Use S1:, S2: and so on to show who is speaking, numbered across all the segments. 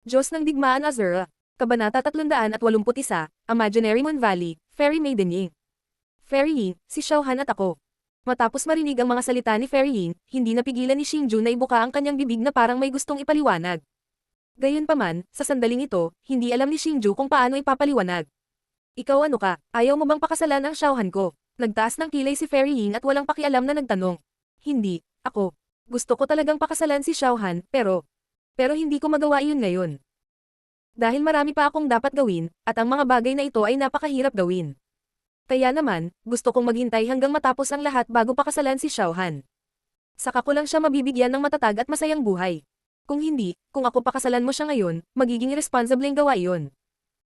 S1: Diyos ng Digmaan Azura. Kabanata 381, Imaginary Moon Valley, Fairy Maiden Ying. Fairy Ying, si Xiaohan at ako. Matapos marinig ang mga salita ni Fairy Ying, hindi napigilan ni Xingju na ibuka ang kanyang bibig na parang may gustong ipaliwanag. Gayunpaman, sa sandaling ito, hindi alam ni Xingju kung paano ipapaliwanag. Ikaw ano ka, ayaw mo bang pakasalan ang Xiaohan ko? Nagtaas ng kilay si Fairy Ying at walang pakialam na nagtanong. Hindi, ako. Gusto ko talagang pakasalan si Xiaohan, pero hindi ko magawa iyon ngayon. Dahil marami pa akong dapat gawin, at ang mga bagay na ito ay napakahirap gawin. Kaya naman, gusto kong maghintay hanggang matapos ang lahat bago pakasalan si Xiaohan. Saka ko lang siya mabibigyan ng matatag at masayang buhay. Kung hindi, kung ako pakasalan mo siya ngayon, magiging irresponsibleng gawa iyon.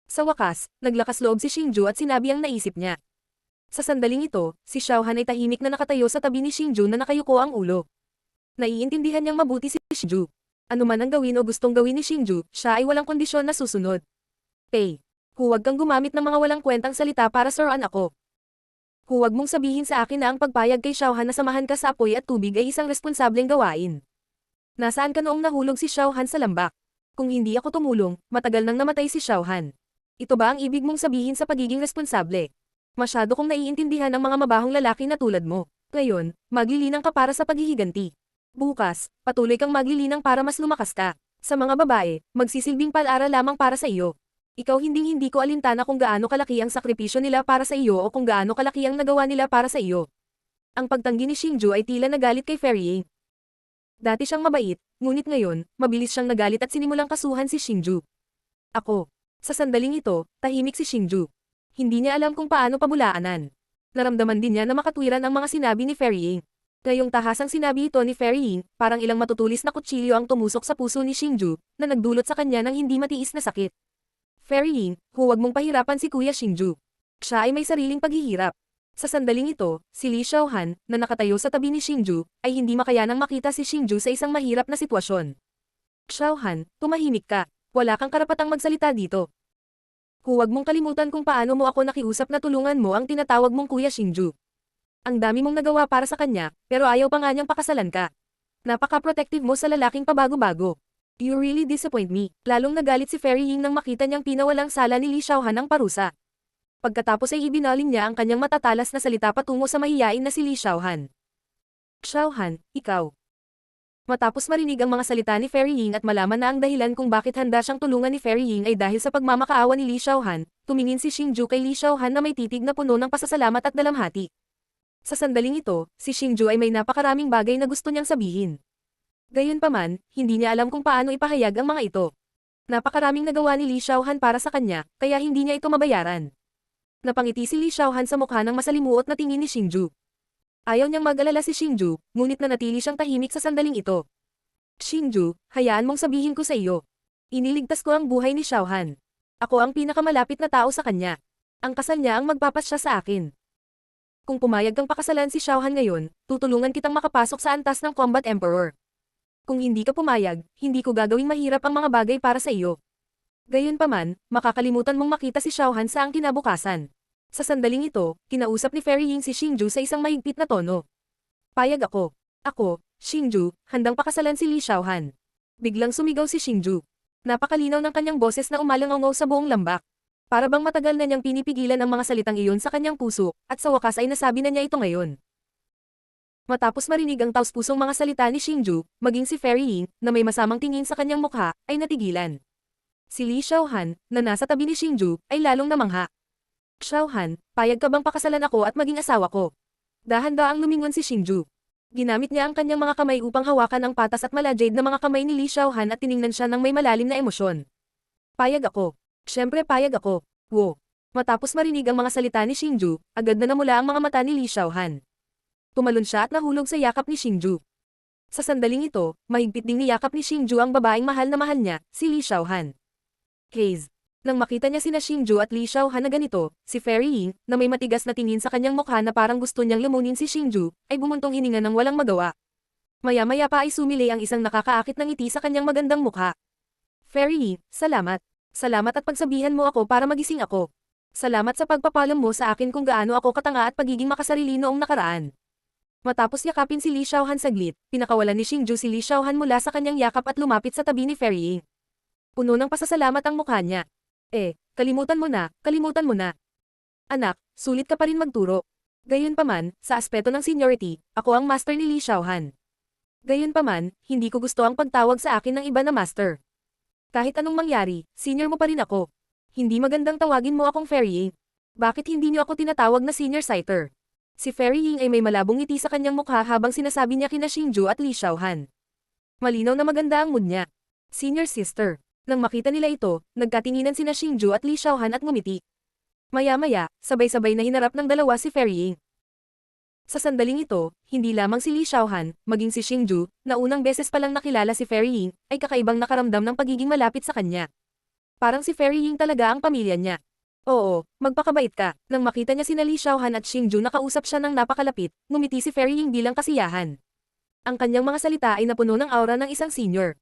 S1: Sa wakas, naglakas loob si Xingju at sinabi ang naisip niya. Sa sandaling ito, si Xiaohan ay tahimik na nakatayo sa tabi ni Xingju na nakayuko ang ulo. Naiintindihan niyang mabuti si Xingju. Ano man ang gawin o gustong gawin ni Xingju, siya ay walang kondisyon na susunod. Pei, huwag kang gumamit ng mga walang kwentang salita para suruan ako. Huwag mong sabihin sa akin na ang pagpayag kay Xiaohan na samahan ka sa apoy at tubig ay isang responsableng gawain. Nasaan ka noong nahulog si Xiaohan sa lambak? Kung hindi ako tumulong, matagal nang namatay si Xiaohan. Ito ba ang ibig mong sabihin sa pagiging responsable? Masyado kong naiintindihan ang mga mabahong lalaki na tulad mo. Ngayon, maglilinang ka para sa paghihiganti. Bukas, patuloy kang maglilinang para mas lumakas ka. Sa mga babae, magsisilbing pag-aral lamang para sa iyo. Ikaw hindi ko alintana kung gaano kalaki ang sakripisyo nila para sa iyo o kung gaano kalaki ang nagawa nila para sa iyo. Ang pagtanggi ni Xingju ay tila nagalit kay Fairy Ying. Dati siyang mabait, ngunit ngayon, mabilis siyang nagalit at sinimulang kasuhan si Xingju. Ako. Sa sandaling ito, tahimik si Xingju. Hindi niya alam kung paano pabulaanan. Naramdaman din niya na makatwiran ang mga sinabi ni Fairy Ying. Ngayong tahasang sinabi ito ni Fairy Ying, parang ilang matutulis na kutsilyo ang tumusok sa puso ni Xingju, na nagdulot sa kanya ng hindi matiis na sakit. Fairy Ying, huwag mong pahirapan si Kuya Xingju. Siya ay may sariling paghihirap. Sa sandaling ito, si Li Xiaohan, na nakatayo sa tabi ni Xingju, ay hindi makayanang makita si Xingju sa isang mahirap na sitwasyon. Xiaohan, tumahimik ka. Wala kang karapatang magsalita dito. Huwag mong kalimutan kung paano mo ako nakiusap na tulungan mo ang tinatawag mong Kuya Xingju. Ang dami mong nagawa para sa kanya, pero ayaw pa nga niyang pakasalan ka. Napaka-protective mo sa lalaking pabago-bago. You really disappoint me. Lalong nagalit si Fairy Ying nang makita niyang pinawalang sala ni Li Xiaohan ang parusa. Pagkatapos ay ibinaling niya ang kanyang matatalas na salita patungo sa mahiyain na si Li Xiaohan. Xiaohan, ikaw. Matapos marinig ang mga salita ni Fairy Ying at malaman na ang dahilan kung bakit handa siyang tulungan ni Fairy Ying ay dahil sa pagmamakaawa ni Li Xiaohan, tumingin si Xingju kay Li Xiaohan na may titig na puno ng pasasalamat at dalamhati. Sa sandaling ito, si Xingju ay may napakaraming bagay na gusto niyang sabihin. Gayunpaman, hindi niya alam kung paano ipahayag ang mga ito. Napakaraming nagawa ni Li Xiaohan para sa kanya, kaya hindi niya ito mabayaran. Napangiti si Li Xiaohan sa mukha ng masalimuot na tingin ni Xingju. Ayaw niyang mag-alala si Xingju, ngunit nanatili siyang tahimik sa sandaling ito. Xingju, hayaan mong sabihin ko sa iyo. Iniligtas ko ang buhay ni Xiaohan. Ako ang pinakamalapit na tao sa kanya. Ang kasal niya ang magpapasya sa akin. Kung pumayag kang pakasalan si Xiaohan ngayon, tutulungan kitang makapasok sa antas ng Combat Emperor. Kung hindi ka pumayag, hindi ko gagawing mahirap ang mga bagay para sa iyo. Gayunpaman, makakalimutan mong makita si Xiaohan sa ang kinabukasan. Sa sandaling ito, kinausap ni Fairy Ying si Xingju sa isang mahigpit na tono. Payag ako. Ako, Xingju, handang pakasalan si Li Xiaohan. Biglang sumigaw si Xingju. Napakalinaw ng kanyang boses na umalangaw sa buong lambak. Para bang matagal na niyang pinipigilan ang mga salitang iyon sa kanyang puso, at sa wakas ay nasabi na niya ito ngayon. Matapos marinig ang taus-pusong mga salita ni Xingju, maging si Fairy Ying, na may masamang tingin sa kanyang mukha, ay natigilan. Si Li Xiaohan, na nasa tabi ni Xingju, ay lalong namangha. Xiaohan, payag ka bang pakasalan ako at maging asawa ko? Dahan-daang lumingon si Xingju. Ginamit niya ang kanyang mga kamay upang hawakan ang patas at malajade na mga kamay ni Li Xiaohan at tiningnan siya ng may malalim na emosyon. Payag ako. Siyempre payag ako. Wo. Matapos marinig ang mga salita ni Xingju, agad na namula ang mga mata ni Li Xiaohan. Tumalon siya at nahulog sa yakap ni Xingju. Sa sandaling ito, mahigpit ding niyakap ni Xingju ang babaeng mahal na mahal niya, si Li Xiaohan. Haze. Nang makita niya sina Xingju at Li Xiaohan na ganito, si Fairy Ying, na may matigas na tingin sa kanyang mukha na parang gusto niyang lamunin si Xingju, ay bumuntong hininga ng walang magawa. Maya-maya pa ay sumilay ang isang nakakaakit na ngiti sa kanyang magandang mukha. Fairy Ying, salamat. Salamat at pagsabihan mo ako para magising ako. Salamat sa pagpapalam mo sa akin kung gaano ako katanga at pagiging makasarili noong nakaraan. Matapos yakapin si Li Xiaohan saglit, pinakawalan ni Xingju si Li Xiaohan mula sa kanyang yakap at lumapit sa tabi ni Fairy Ying. Puno ng pasasalamat ang mukha niya. Kalimutan mo na, kalimutan mo na. Anak, sulit ka pa rin magturo. Gayunpaman, sa aspeto ng seniority, ako ang master ni Li Xiaohan. Gayunpaman, hindi ko gusto ang pagtawag sa akin ng iba na master. Kahit anong mangyari, senior mo pa rin ako. Hindi magandang tawagin mo akong Fairy Ying. Bakit hindi niyo ako tinatawag na senior sighter? Si Fairy Ying ay may malabong ngiti sa kanyang mukha habang sinasabi niya kina Xingju at Li Xiaohan. Malinaw na maganda ang mood niya. Senior sister. Nang makita nila ito, nagkatinginan sina Xingju at Li Xiaohan at ngumiti. Maya-maya, sabay-sabay na hinarap ng dalawa si Fairy Ying. Sa sandaling ito, hindi lamang si Li Xiaohan, maging si Xingju, na unang beses palang nakilala si Fairy Ying, ay kakaibang nakaramdam ng pagiging malapit sa kanya. Parang si Fairy Ying talaga ang pamilya niya. Oo, magpakabait ka. Nang makita niya sina Li Xiaohan at Xingju nakausap siya ng napakalapit, ngumiti si Fairy Ying bilang kasiyahan. Ang kanyang mga salita ay napuno ng aura ng isang senior.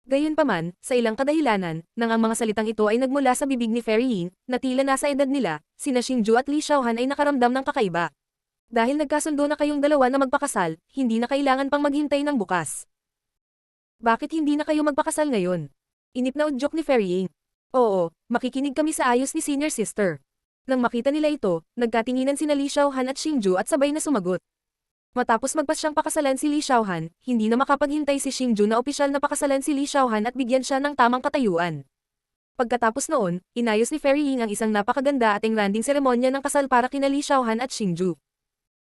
S1: Gayunpaman, sa ilang kadahilanan, nang ang mga salitang ito ay nagmula sa bibig ni Fairy Ying, na tila nasa edad nila, sina Xingju at Li Xiaohan ay nakaramdam ng kakaiba. Dahil nagkasundo na kayong dalawa na magpakasal, hindi na kailangan pang maghintay ng bukas. Bakit hindi na kayo magpakasal ngayon? Inip na udyok ni Fairy Ying. Oo, makikinig kami sa ayos ni senior sister. Nang makita nila ito, nagkatinginan sina Li Xiaohan at Xingju at sabay na sumagot. Matapos magpasyang pakasalan si Li Xiaohan, hindi na makapaghintay si Xingju na opisyal na pakasalan si Li Xiaohan at bigyan siya ng tamang katayuan. Pagkatapos noon, inayos ni Fairy Ying ang isang napakaganda at engranding seremonya ng kasal para kina Li Xiaohan at Xingju.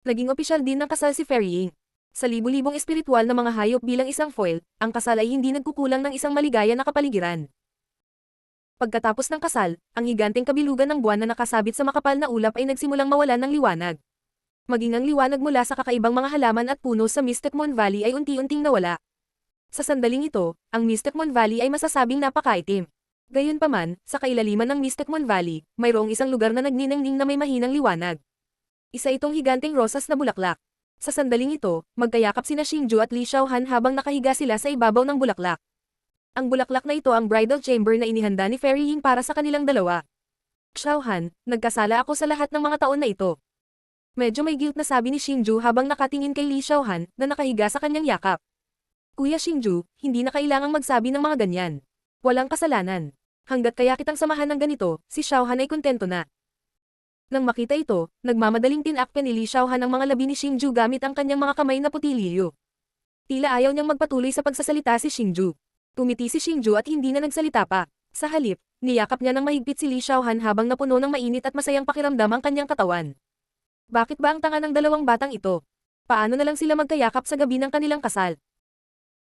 S1: Naging opisyal din ng kasal si Fairy Ying. Sa libu-libong espiritual na mga hayop bilang isang foil, ang kasal ay hindi nagkukulang ng isang maligaya na kapaligiran. Pagkatapos ng kasal, ang higanteng kabilugan ng buwan na nakasabit sa makapal na ulap ay nagsimulang mawalan ng liwanag. Maging ang liwanag mula sa kakaibang mga halaman at puno sa Mystic Moon Valley ay unti-unting nawala. Sa sandaling ito, ang Mystic Moon Valley ay masasabing napakaitim. Gayunpaman, sa kailaliman ng Mystic Moon Valley, mayroong isang lugar na nagniningning na may mahinang liwanag. Isa itong higanteng rosas na bulaklak. Sa sandaling ito, magkayakap sina Xingju at Li Xiaohan habang nakahiga sila sa ibabaw ng bulaklak. Ang bulaklak na ito ang bridal chamber na inihanda ni Fairy Ying para sa kanilang dalawa. Xiaohan, nagkasala ako sa lahat ng mga taon na ito. Medyo may guilt na sabi ni Xingju habang nakatingin kay Li Xiaohan na nakahiga sa kanyang yakap. Kuya Xingju, hindi na kailangang magsabi ng mga ganyan. Walang kasalanan. Hanggat kaya kitang samahan ng ganito, si Xiaohan ay kontento na. Nang makita ito, nagmamadaling tinakpan ni Li Xiaohan ang mga labi ni Xingju gamit ang kanyang mga kamay na putililyo. Tila ayaw niyang magpatuloy sa pagsasalita si Xingju. Tumiti si Xingju at hindi na nagsalita pa. Sa halip, niyakap niya ng mahigpit si Li Xiaohan habang napuno ng mainit at masayang pakiramdam ang kanyang katawan. Bakit ba ang tanga ng dalawang batang ito? Paano na lang sila magkayakap sa gabi ng kanilang kasal?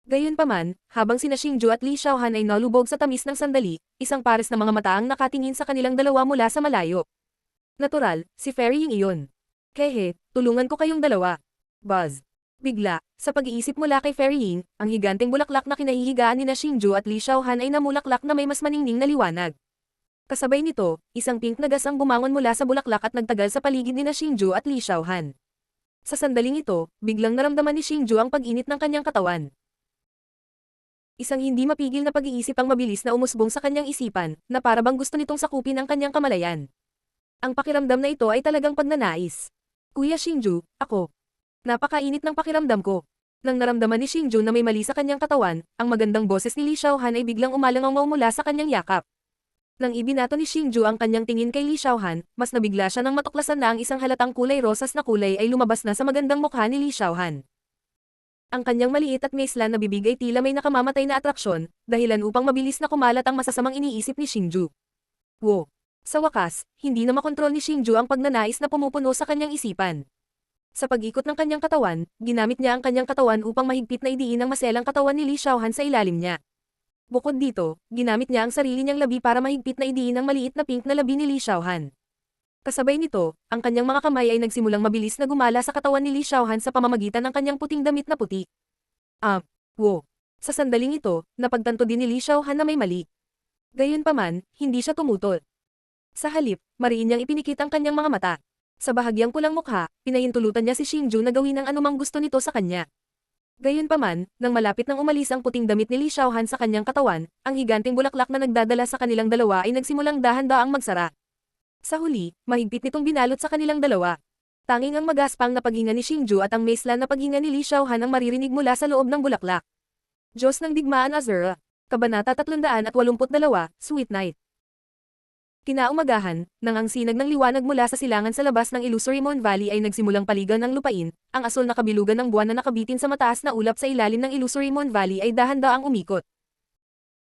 S1: Gayunpaman, habang sina Xingju at Li Xiaohan ay nalubog sa tamis ng sandali, isang pares na mga mata ang nakatingin sa kanilang dalawa mula sa malayo. Natural, si Fairy Ying iyon. Kehe, tulungan ko kayong dalawa. Buzz. Bigla, sa pag-iisip mula kay Fairy Ying, ang higanteng bulaklak na kinahihigaan ni na Xingju at Li Xiaohan ay namulaklak na may mas maningning na liwanag. Kasabay nito, isang pink na gas ang bumangon mula sa bulaklak at nagtagal sa paligid ni na Xingju at Li Xiaohan. Sa sandaling ito, biglang naramdaman ni Xingju ang pag-init ng kanyang katawan. Isang hindi mapigil na pag-iisip ang mabilis na umusbong sa kanyang isipan, na para bang gusto nitong sakupin ang kanyang kamalayan. Ang pakiramdam na ito ay talagang pagnanais. Kuya Xingju, ako. Napakainit ng pakiramdam ko. Nang naramdaman ni Xingju na may mali sa kanyang katawan, ang magandang boses ni Li Xiaohan ay biglang umalangaw mula sa kanyang yakap. Nang ibinato ni Xingju ang kanyang tingin kay Li Xiaohan, mas nabigla siya nang matuklasan na ang isang halatang kulay rosas na kulay ay lumabas na sa magandang mukha ni Li Xiaohan. Ang kanyang maliit at maislan na bibig ay tila may nakamamatay na atraksyon, dahilan upang mabilis na kumalat ang masasamang iniisip ni Xingju. Wo! Sa wakas, hindi na makontrol ni Xingju ang pagnanais na pumupuno sa kanyang isipan. Sa pag-ikot ng kanyang katawan, ginamit niya ang kanyang katawan upang mahigpit na idiin ang maselang katawan ni Li Xiaohan sa ilalim niya. Bukod dito, ginamit niya ang sarili niyang labi para mahigpit na idiin ang maliit na pink na labi ni Li Xiaohan. Kasabay nito, ang kanyang mga kamay ay nagsimulang mabilis na gumala sa katawan ni Li Xiaohan sa pamamagitan ng kanyang puting damit na puti. Wo. Sa sandaling ito, napagtanto din ni Li Xiaohan na may mali. Gayunpaman, hindi siya tumutol. Sa halip, mariin niyang ipinikit ang kanyang mga mata. Sa bahagyang pulang mukha, pinahintulutan niya si Xingju na gawin ang anumang gusto nito sa kanya. Gayunpaman, nang malapit nang umalis ang puting damit ni Li Xiaohan sa kanyang katawan, ang higanteng bulaklak na nagdadala sa kanilang dalawa ay nagsimulang dahan-daang magsara. Sa huli, mahigpit nitong binalot sa kanilang dalawa. Tanging ang magaspang na paghinga ni Xingju at ang maislan na paghinga ni Li Xiaohan ang maririnig mula sa loob ng bulaklak. Diyos ng digmaan Azura. Kabanata 382, Sweet Night. Kinaumagahan, nang ang sinag ng liwanag mula sa silangan sa labas ng Illusory Moon Valley ay nagsimulang paligan ng lupain, ang asul na kabilugan ng buwan na nakabitin sa mataas na ulap sa ilalim ng Illusory Moon Valley ay dahan-daang umikot.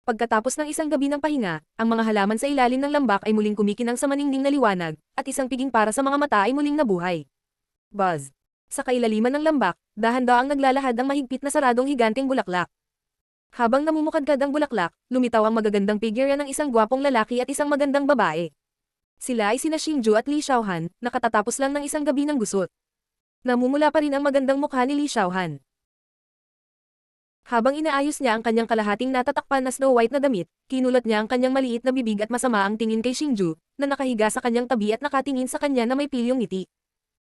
S1: Pagkatapos ng isang gabi ng pahinga, ang mga halaman sa ilalim ng lambak ay muling kumikinang sa maningning na liwanag, at isang piging para sa mga mata ay muling nabuhay. Buzz. Sa kailaliman ng lambak, dahan-daang naglalahad ang mahigpit na saradong higanteng bulaklak. Habang namumukadkad ang bulaklak, lumitaw ang magagandang figure ng isang gwapong lalaki at isang magandang babae. Sila ay sina Xingju at Li Xiaohan, nakatatapos lang ng isang gabi ng gusot. Namumula pa rin ang magandang mukha ni Li Xiaohan. Habang inaayos niya ang kanyang kalahating natatakpan na snow white na damit, kinulot niya ang kanyang maliit na bibig at masama ang tingin kay Xingju, na nakahiga sa kanyang tabi at nakatingin sa kanya na may pilyong ngiti.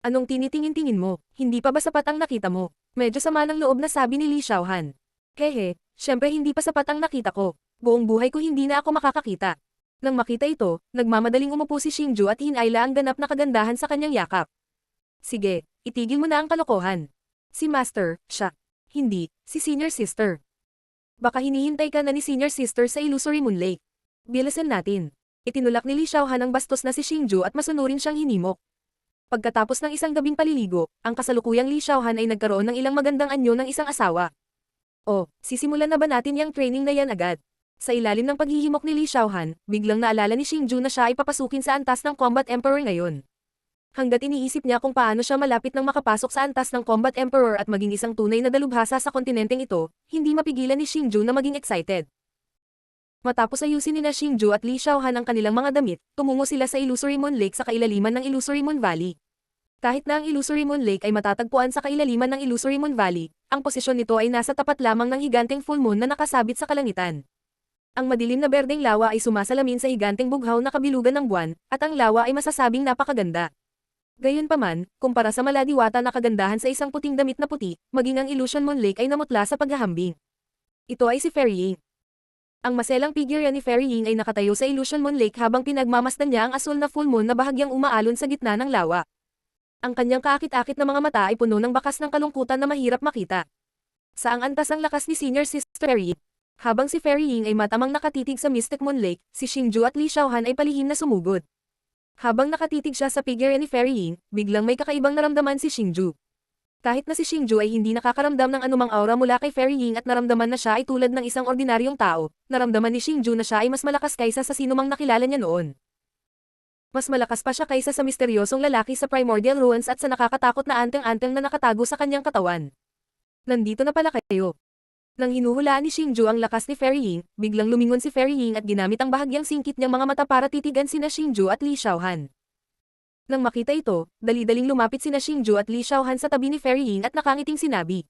S1: Anong tinitingin-tingin mo? Hindi pa ba sapat ang nakita mo? Medyo sama ng loob na sabi ni Li Xiaohan. Kehe, syempre hindi pa sapat ang nakita ko. Buong buhay ko hindi na ako makakakita. Nang makita ito, nagmamadaling umupo si Xingju at hinayla ang ganap na kagandahan sa kanyang yakap. Sige, itigil mo na ang kalokohan. Si Master, siya. Hindi, si Senior Sister. Baka hinihintay ka na ni Senior Sister sa Illusory Moon Lake. Bilisan natin. Itinulak ni Li Xiaohan ang bastos na si Xingju at masunurin siyang hinimok. Pagkatapos ng isang gabing paliligo, ang kasalukuyang Li Xiaohan ay nagkaroon ng ilang magandang anyo ng isang asawa. Oh, sisimulan na ba natin yung training na yan agad? Sa ilalim ng paghihimok ni Li Xiaohan, biglang naalala ni Xingju na siya ay papasukin sa antas ng Combat Emperor ngayon. Hanggat iniisip niya kung paano siya malapit nang makapasok sa antas ng Combat Emperor at maging isang tunay na dalubhasa sa kontinenteng ito, hindi mapigilan ni Xingju na maging excited. Matapos ayusin ni Xingju at Li Xiaohan ang kanilang mga damit, tumungo sila sa Illusory Moon Lake sa kailaliman ng Illusory Moon Valley. Kahit na ang Illusory Moon Lake ay matatagpuan sa kailaliman ng Illusory Moon Valley, ang posisyon nito ay nasa tapat lamang ng higanteng full moon na nakasabit sa kalangitan. Ang madilim na berdeng lawa ay sumasalamin sa higanteng bughaw na kabilugan ng buwan, at ang lawa ay masasabing napakaganda. Gayunpaman, kumpara sa maladiwata na kagandahan sa isang puting damit na puti, maging ang Illusion Moon Lake ay namutla sa paghahambing. Ito ay si Fairy Ying. Ang maselang figure ni Fairy Ying ay nakatayo sa Illusion Moon Lake habang pinagmamasdan niya ang asul na full moon na bahagyang umaalon sa gitna ng lawa. Ang kanyang kaakit-akit na mga mata ay puno ng bakas ng kalungkutan na mahirap makita. Saang antas ang lakas ni Senior Sister Fairy Ying. Habang si Fairy Ying ay matamang nakatitig sa Mystic Moon Lake, si Xingju at Li Xiaohan ay palihim na sumugod. Habang nakatitig siya sa figure ni Fairy Ying, biglang may kakaibang naramdaman si Xingju. Kahit na si Xingju ay hindi nakakaramdam ng anumang aura mula kay Fairy Ying at naramdaman na siya ay tulad ng isang ordinaryong tao, naramdaman ni Xingju na siya ay mas malakas kaysa sa sinumang nakilala niya noon. Mas malakas pa siya kaysa sa misteryosong lalaki sa Primordial Ruins at sa nakakatakot na anteng-anteng na nakatago sa kanyang katawan. Nandito na pala kayo. Nang hinuhulaan ni Xingju ang lakas ni Fairy Ying, biglang lumingon si Fairy Ying at ginamit ang bahagyang singkit niyang mga mata para titigan sina Xingju at Li Xiaohan. Nang makita ito, dali-daling lumapit sina Xingju at Li Xiaohan sa tabi ni Fairy Ying at nakangiting sinabi.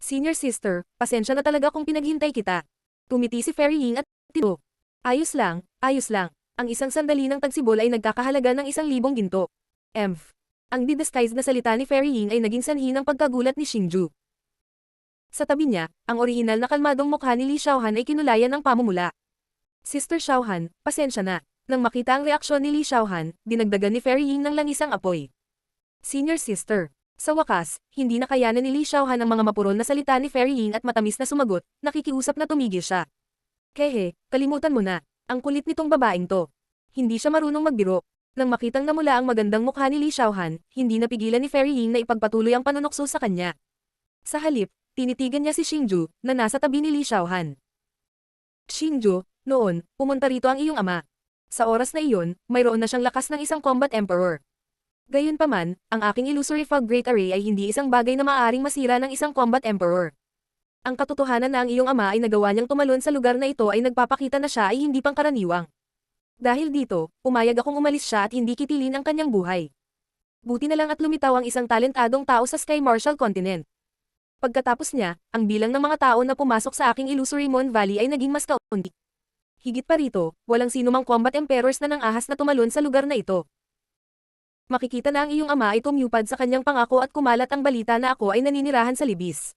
S1: Senior Sister, pasensya na talaga kung pinaghintay kita. Tumiti si Fairy Ying at tito. Ayos lang, ayos lang. Ang isang sandali ng tagsibol ay nagkakahalaga ng 1,000 ginto. Emph. Ang didisguised na salita ni Fairy Ying ay naging sanhi ng pagkagulat ni Xingju. Sa tabi niya, ang orihinal na kalmadong mukha ni Li Xiaohan ay kinulayan ng pamumula. Sister Xiaohan, pasensya na. Nang makita ang reaksyon ni Li Xiaohan, dinagdagan ni Fairy Ying ng langisang apoy. Senior Sister. Sa wakas, hindi nakayanan ni Li Xiaohan ang mga mapurol na salita ni Fairy Ying at matamis na sumagot, nakikiusap na tumigil siya. Kehe, kalimutan mo na. Ang kulit nitong babaeng to. Hindi siya marunong magbiro. Nang makitang namula ang magandang mukha ni Li Xiaohan, hindi napigilan ni Fairy Ying na ipagpatuloy ang panunokso sa kanya. Sa halip, tinitigan niya si Xingju, na nasa tabi ni Li Xiaohan. Xingju, noon, pumunta rito ang iyong ama. Sa oras na iyon, mayroon na siyang lakas ng isang Combat Emperor. Gayunpaman, ang aking Illusory Fog Great Array ay hindi isang bagay na maaaring masira ng isang Combat Emperor. Ang katotohanan na ang iyong ama ay nagawa niyang tumalon sa lugar na ito ay nagpapakita na siya ay hindi pangkaraniwang. Dahil dito, pumayag akong umalis siya at hindi kitilin ang kanyang buhay. Buti na lang at lumitaw ang isang talentadong tao sa Sky Martial Continent. Pagkatapos niya, ang bilang ng mga tao na pumasok sa aking Illusory Moon Valley ay naging mas kaunti. Higit pa rito, walang sinumang Combat Emperors na nang-ahas na tumalon sa lugar na ito. Makikita na ang iyong ama ay tumupad sa kanyang pangako at kumalat ang balita na ako ay naninirahan sa libis.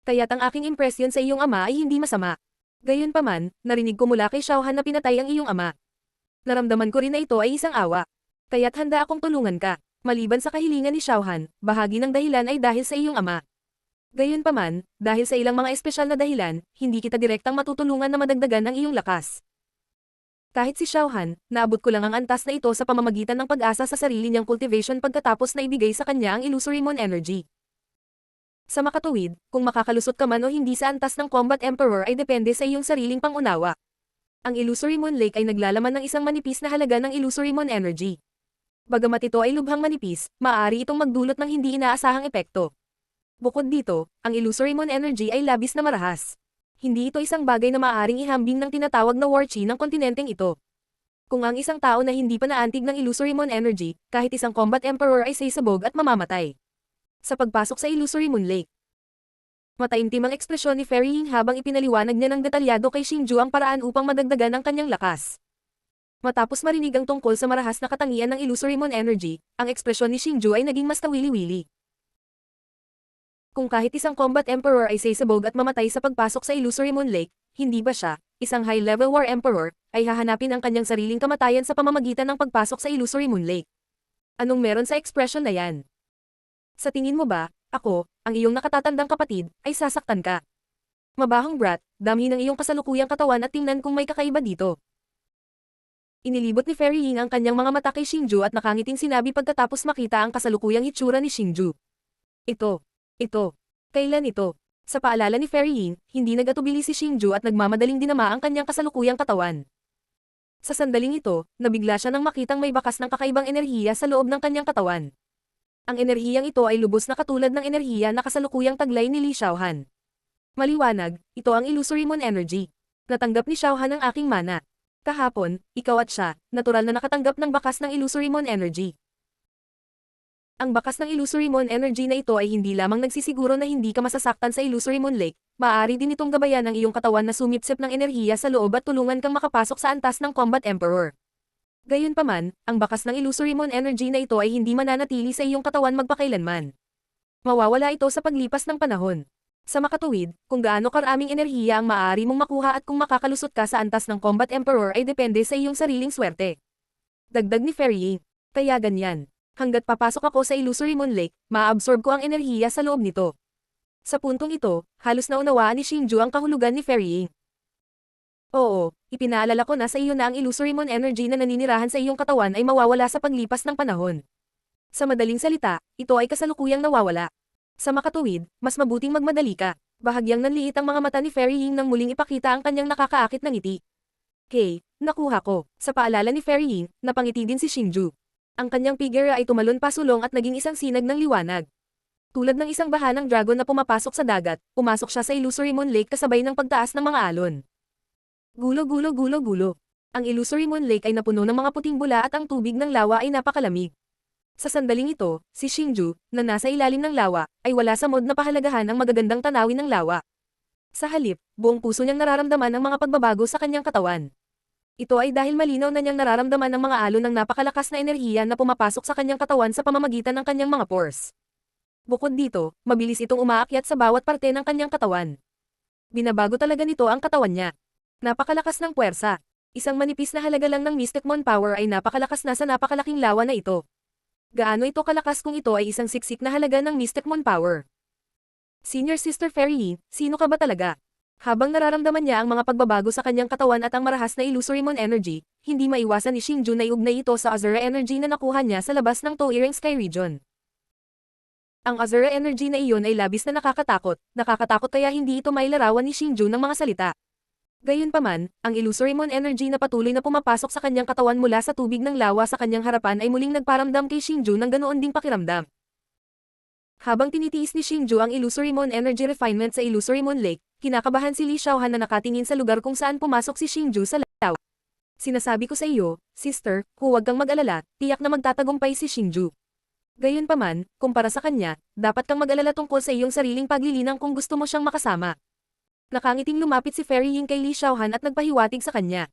S1: Kaya't ang aking impresyon sa iyong ama ay hindi masama. Gayunpaman, narinig ko mula kay Xiaohan na pinatay ang iyong ama. Naramdaman ko rin na ito ay isang awa. Kaya't handa akong tulungan ka. Maliban sa kahilingan ni Xiaohan, bahagi ng dahilan ay dahil sa iyong ama. Gayunpaman, dahil sa ilang mga espesyal na dahilan, hindi kita direktang matutulungan na madagdagan ang iyong lakas. Kahit si Xiaohan, naabot ko lang ang antas na ito sa pamamagitan ng pag-asa sa sarili niyang cultivation pagkatapos na ibigay sa kanya ang Illusory Moon Energy. Sa makatuwid, kung makakalusot ka man o hindi sa antas ng Combat Emperor ay depende sa iyong sariling pangunawa. Ang Illusory Moon Lake ay naglalaman ng isang manipis na halaga ng Illusory Moon Energy. Bagamat ito ay lubhang manipis, maaari itong magdulot ng hindi inaasahang epekto. Bukod dito, ang Illusory Moon Energy ay labis na marahas. Hindi ito isang bagay na maaaring ihambing ng tinatawag na war chi ng kontinenteng ito. Kung ang isang tao na hindi pa naantig ng Illusory Moon Energy, kahit isang Combat Emperor ay sasabog at mamamatay. Sa pagpasok sa Illusory Moon Lake, mataimtim ang ekspresyon ni Fairy Ying habang ipinaliwanag niya ng detalyado kay Xingju ang paraan upang madagdagan ang kanyang lakas. Matapos marinig ang tungkol sa marahas na katangian ng Illusory Moon Energy, ang ekspresyon ni Xingju ay naging mas tawili-wili. Kung kahit isang Combat Emperor ay sasabog at mamatay sa pagpasok sa Illusory Moon Lake, hindi ba siya, isang high-level War Emperor, ay hahanapin ang kanyang sariling kamatayan sa pamamagitan ng pagpasok sa Illusory Moon Lake? Anong meron sa ekspresyon na yan? Sa tingin mo ba, ako, ang iyong nakatatandang kapatid, ay sasaktan ka? Mabahong brat, damhin ang iyong kasalukuyang katawan at tingnan kung may kakaiba dito. Inilibot ni Fairy Ying ang kanyang mga mata kay Xingju at nakangiting sinabi pagkatapos makita ang kasalukuyang hitsura ni Xingju. Ito. Kailan ito? Sa paalala ni Fairy Ying, hindi nag-atubili si Xingju at nagmamadaling dinama ang kanyang kasalukuyang katawan. Sa sandaling ito, nabigla siya nang makitang may bakas ng kakaibang enerhiya sa loob ng kanyang katawan. Ang enerhiyang ito ay lubos na katulad ng enerhiya na kasalukuyang taglay ni Li Xiaohan. Maliwanag, ito ang Illusory Moon Energy. Natanggap ni Xiaohan ang aking mana. Kahapon, ikaw at siya, natural na nakatanggap ng bakas ng Illusory Moon Energy. Ang bakas ng Illusory Moon Energy na ito ay hindi lamang nagsisiguro na hindi ka masasaktan sa Illusory Moon Lake, maaari din itong gabayan ang iyong katawan na sumipsip ng enerhiya sa loob at tulungan kang makapasok sa antas ng Combat Emperor. Gayunpaman, ang bakas ng Illusory Moon Energy na ito ay hindi mananatili sa iyong katawan magpakailanman. Mawawala ito sa paglipas ng panahon. Sa makatuwid, kung gaano karaming enerhiya ang maaari mong makuha at kung makakalusot ka sa antas ng Combat Emperor ay depende sa iyong sariling swerte. Dagdag ni Fairy Ying. Kaya ganyan. Hanggat papasok ako sa Illusory Moon Lake, maaabsorb ko ang enerhiya sa loob nito. Sa puntong ito, halos naunawaan ni Xingju ang kahulugan ni Fairy Ying. Oo, ipinaalala ko na sa iyo na ang Illusory Moon Energy na naninirahan sa iyong katawan ay mawawala sa paglipas ng panahon. Sa madaling salita, ito ay kasalukuyang nawawala. Sa makatuwid, mas mabuting magmadali ka. Bahagyang nanliit ang mga mata ni Fairy Ying nang muling ipakita ang kanyang nakakaakit na ngiti. Okay, nakuha ko. Sa paalala ni Fairy Ying, napangiti din si Xingju. Ang kanyang figure ay tumalon pasulong at naging isang sinag ng liwanag. Tulad ng isang baha ng dragon na pumapasok sa dagat, pumasok siya sa Illusory Moon Lake kasabay ng pagtaas ng mga alon. Gulo. Ang Illusory Moon Lake ay napuno ng mga puting bula at ang tubig ng lawa ay napakalamig. Sa sandaling ito, si Xingju, na nasa ilalim ng lawa, ay wala sa mod na pahalagahan ang magagandang tanawin ng lawa. Sa halip, buong puso niyang nararamdaman ang mga pagbabago sa kanyang katawan. Ito ay dahil malinaw na niyang nararamdaman ng mga alon ng napakalakas na enerhiya na pumapasok sa kanyang katawan sa pamamagitan ng kanyang mga pores. Bukod dito, mabilis itong umaakyat sa bawat parte ng kanyang katawan. Binabago talaga nito ang katawan niya. Napakalakas ng puwersa. Isang manipis na halaga lang ng Mystic Moon Power ay napakalakas na sa napakalaking lawa na ito. Gaano ito kalakas kung ito ay isang siksik na halaga ng Mystic Moon Power? Senior Sister Fairy Ying, sino ka ba talaga? Habang nararamdaman niya ang mga pagbabago sa kanyang katawan at ang marahas na Illusory Moon Energy, hindi maiwasan ni Xingju na iugnay ito sa Azura Energy na nakuha niya sa labas ng Toiring Sky Region. Ang Azura Energy na iyon ay labis na nakakatakot kaya hindi ito mailarawan ni Xingju ng mga salita. Gayunpaman, ang Illusory Moon Energy na patuloy na pumapasok sa kanyang katawan mula sa tubig ng lawa sa kanyang harapan ay muling nagparamdam kay Xingju ng ganoon ding pakiramdam. Habang tinitiis ni Xingju ang Illusory Moon Energy Refinement sa Illusory Moon Lake, kinakabahan si Li Xiaohan na nakatingin sa lugar kung saan pumasok si Xingju sa lawa. Sinasabi ko sa iyo, sister, huwag kang mag-alala, tiyak na magtatagumpay si Xingju. Gayunpaman, kumpara sa kanya, dapat kang mag-alala tungkol sa iyong sariling paglilinang kung gusto mo siyang makasama. Nakangiting lumapit si Fairy Ying kay Li Xiaohan at nagpahiwatig sa kanya.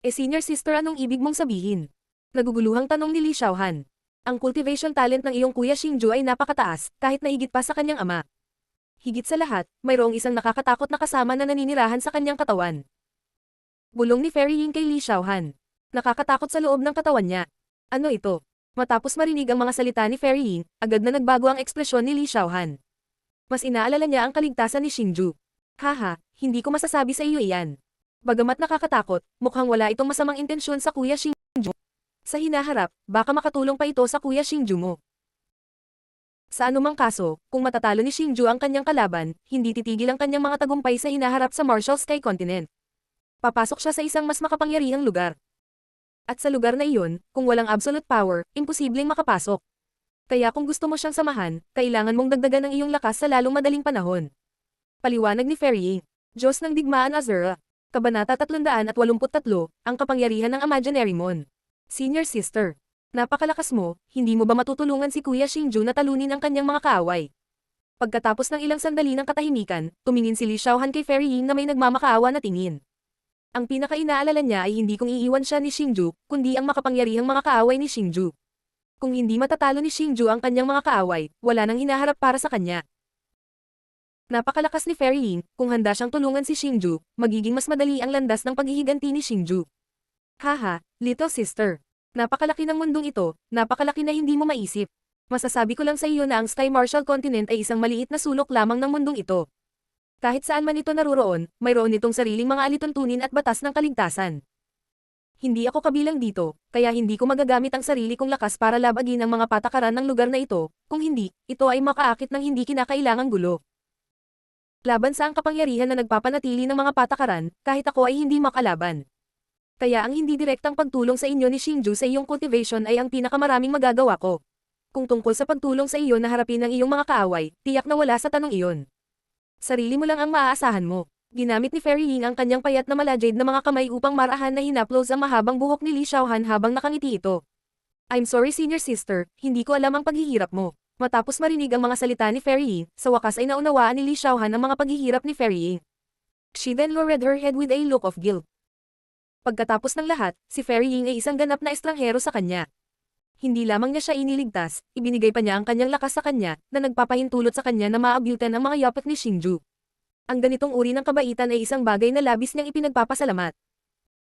S1: Senior sister, anong ibig mong sabihin? Naguguluhang tanong ni Li Xiaohan. Ang cultivation talent ng iyong kuya Xingju ay napakataas, kahit na higit pa sa kanyang ama. Higit sa lahat, mayroong isang nakakatakot na kasama na naninirahan sa kanyang katawan. Bulong ni Fairy Ying kay Li Xiaohan. Nakakatakot sa loob ng katawan niya. Ano ito? Matapos marinig ang mga salita ni Fairy Ying, agad na nagbago ang ekspresyon ni Li Xiaohan. Mas inaalala niya ang kaligtasan ni Xingju. Haha, hindi ko masasabi sa iyo iyan. Bagamat nakakatakot, mukhang wala itong masamang intensyon sa Kuya Xingju. Sa hinaharap, baka makatulong pa ito sa Kuya Xingju mo. Sa anumang kaso, kung matatalo ni Xingju ang kanyang kalaban, hindi titigil ang kanyang mga tagumpay sa hinaharap sa Martial Sky Continent. Papasok siya sa isang mas makapangyarihang lugar. At sa lugar na iyon, kung walang absolute power, imposibleng makapasok. Kaya kung gusto mo siyang samahan, kailangan mong dagdagan ang iyong lakas sa lalong madaling panahon. Paliwanag ni Fairy Ying, Diyos ng Digmaan Azura. Kabanata 383, ang kapangyarihan ng Imaginary Mon. Senior Sister. Napakalakas mo, hindi mo ba matutulungan si Kuya Xingju na talunin ang kanyang mga kaaway? Pagkatapos ng ilang sandali ng katahimikan, tumingin si Li Xiaohan kay Fairy Ying na may nagmamakaawa na tingin. Ang pinaka-inaalala niya ay hindi kung iiwan siya ni Xingju, kundi ang makapangyarihang mga kaaway ni Xingju. Kung hindi matatalo ni Xingju ang kanyang mga kaaway, wala nang hinaharap para sa kanya. Napakalakas ni Fairy Ying, kung handa siyang tulungan si Xingju, magiging mas madali ang landas ng paghihiganti ni Xingju. Haha, little sister. Napakalaki ng mundong ito, napakalaki na hindi mo maisip. Masasabi ko lang sa iyo na ang Sky Martial Continent ay isang maliit na sulok lamang ng mundong ito. Kahit saan man ito naruroon, mayroon itong sariling mga alituntunin at batas ng kaligtasan. Hindi ako kabilang dito, kaya hindi ko magagamit ang sarili kong lakas para labagin ang mga patakaran ng lugar na ito, kung hindi, ito ay makaakit ng hindi kinakailangang gulo. Laban sa ang kapangyarihan na nagpapanatili ng mga patakaran, kahit ako ay hindi makalaban. Kaya ang hindi direktang pagtulong sa inyo ni Xingju sa iyong cultivation ay ang pinakamaraming magagawa ko. Kung tungkol sa pagtulong sa iyo na harapin ang iyong mga kaaway, tiyak na wala sa tanong iyon. Sarili mo lang ang maaasahan mo. Ginamit ni Fairy Ying ang kanyang payat na malajade na mga kamay upang marahan na hinaplos ang mahabang buhok ni Li Xiaohan habang nakangiti ito. I'm sorry senior sister, hindi ko alam ang paghihirap mo. Matapos marinig ang mga salita ni Fairy Ying, sa wakas ay naunawaan ni Li Xiaohan ang mga paghihirap ni Fairy Ying. She then lowered her head with a look of guilt. Pagkatapos ng lahat, si Fairy Ying ay isang ganap na estranghero sa kanya. Hindi lamang niya siya iniligtas, ibinigay pa niya ang kanyang lakas sa kanya, na nagpapahintulot sa kanya na maabutan ang mga yapak ni Xingju. Ang ganitong uri ng kabaitan ay isang bagay na labis niyang ipinagpapasalamat.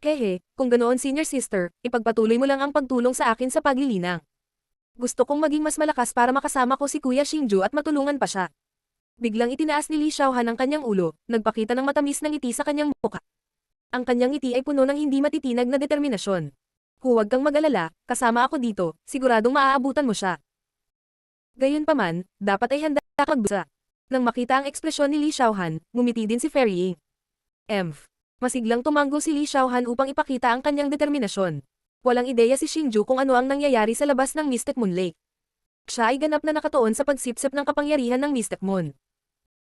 S1: Hehe, kung ganoon senior sister, ipagpatuloy mo lang ang pagtulong sa akin sa paglilinang. Gusto kong maging mas malakas para makasama ko si Kuya Xingju at matulungan pa siya. Biglang itinaas ni Li Xiaohan ang kanyang ulo, nagpakita ng matamis na ngiti sa kanyang mukha. Ang kanyang ngiti ay puno ng hindi matitinag na determinasyon. Huwag kang mag-alala, kasama ako dito, siguradong maaabutan mo siya. Gayunpaman, dapat ay handa ka magbusa. Nang makita ang ekspresyon ni Li Xiaohan, ngumiti din si Fairy Ying. Masiglang tumango si Li Xiaohan upang ipakita ang kanyang determinasyon. Walang ideya si Xingju kung ano ang nangyayari sa labas ng Mystic Moon Lake. Siya ay ganap na nakatuon sa pagsipsip ng kapangyarihan ng Mystic Moon.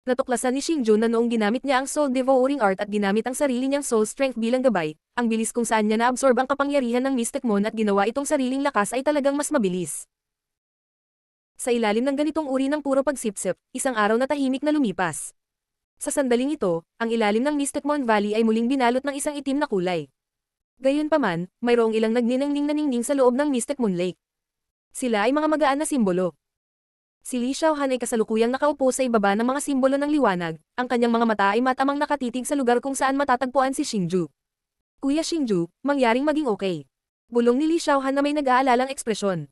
S1: Natuklasan ni Xingju na noong ginamit niya ang Soul Devouring Art at ginamit ang sarili niyang Soul Strength bilang gabay, ang bilis kung saan niya na-absorb ang kapangyarihan ng Mystic Moon at ginawa itong sariling lakas ay talagang mas mabilis. Sa ilalim ng ganitong uri ng puro pagsipsip, isang araw na tahimik na lumipas. Sa sandaling ito, ang ilalim ng Mystic Moon Valley ay muling binalot ng isang itim na kulay. Gayunpaman, mayroong ilang nagniningning na ningning sa loob ng Mystic Moon Lake. Sila ay mga magaan na simbolo. Si Li Xiaohan ay kasalukuyang nakaupo sa ibaba ng mga simbolo ng liwanag, ang kanyang mga mata ay matamang nakatitig sa lugar kung saan matatagpuan si Xingju. Kuya Xingju, mangyaring maging okay. Bulong ni Li Xiaohan na may nag-aalalang ekspresyon.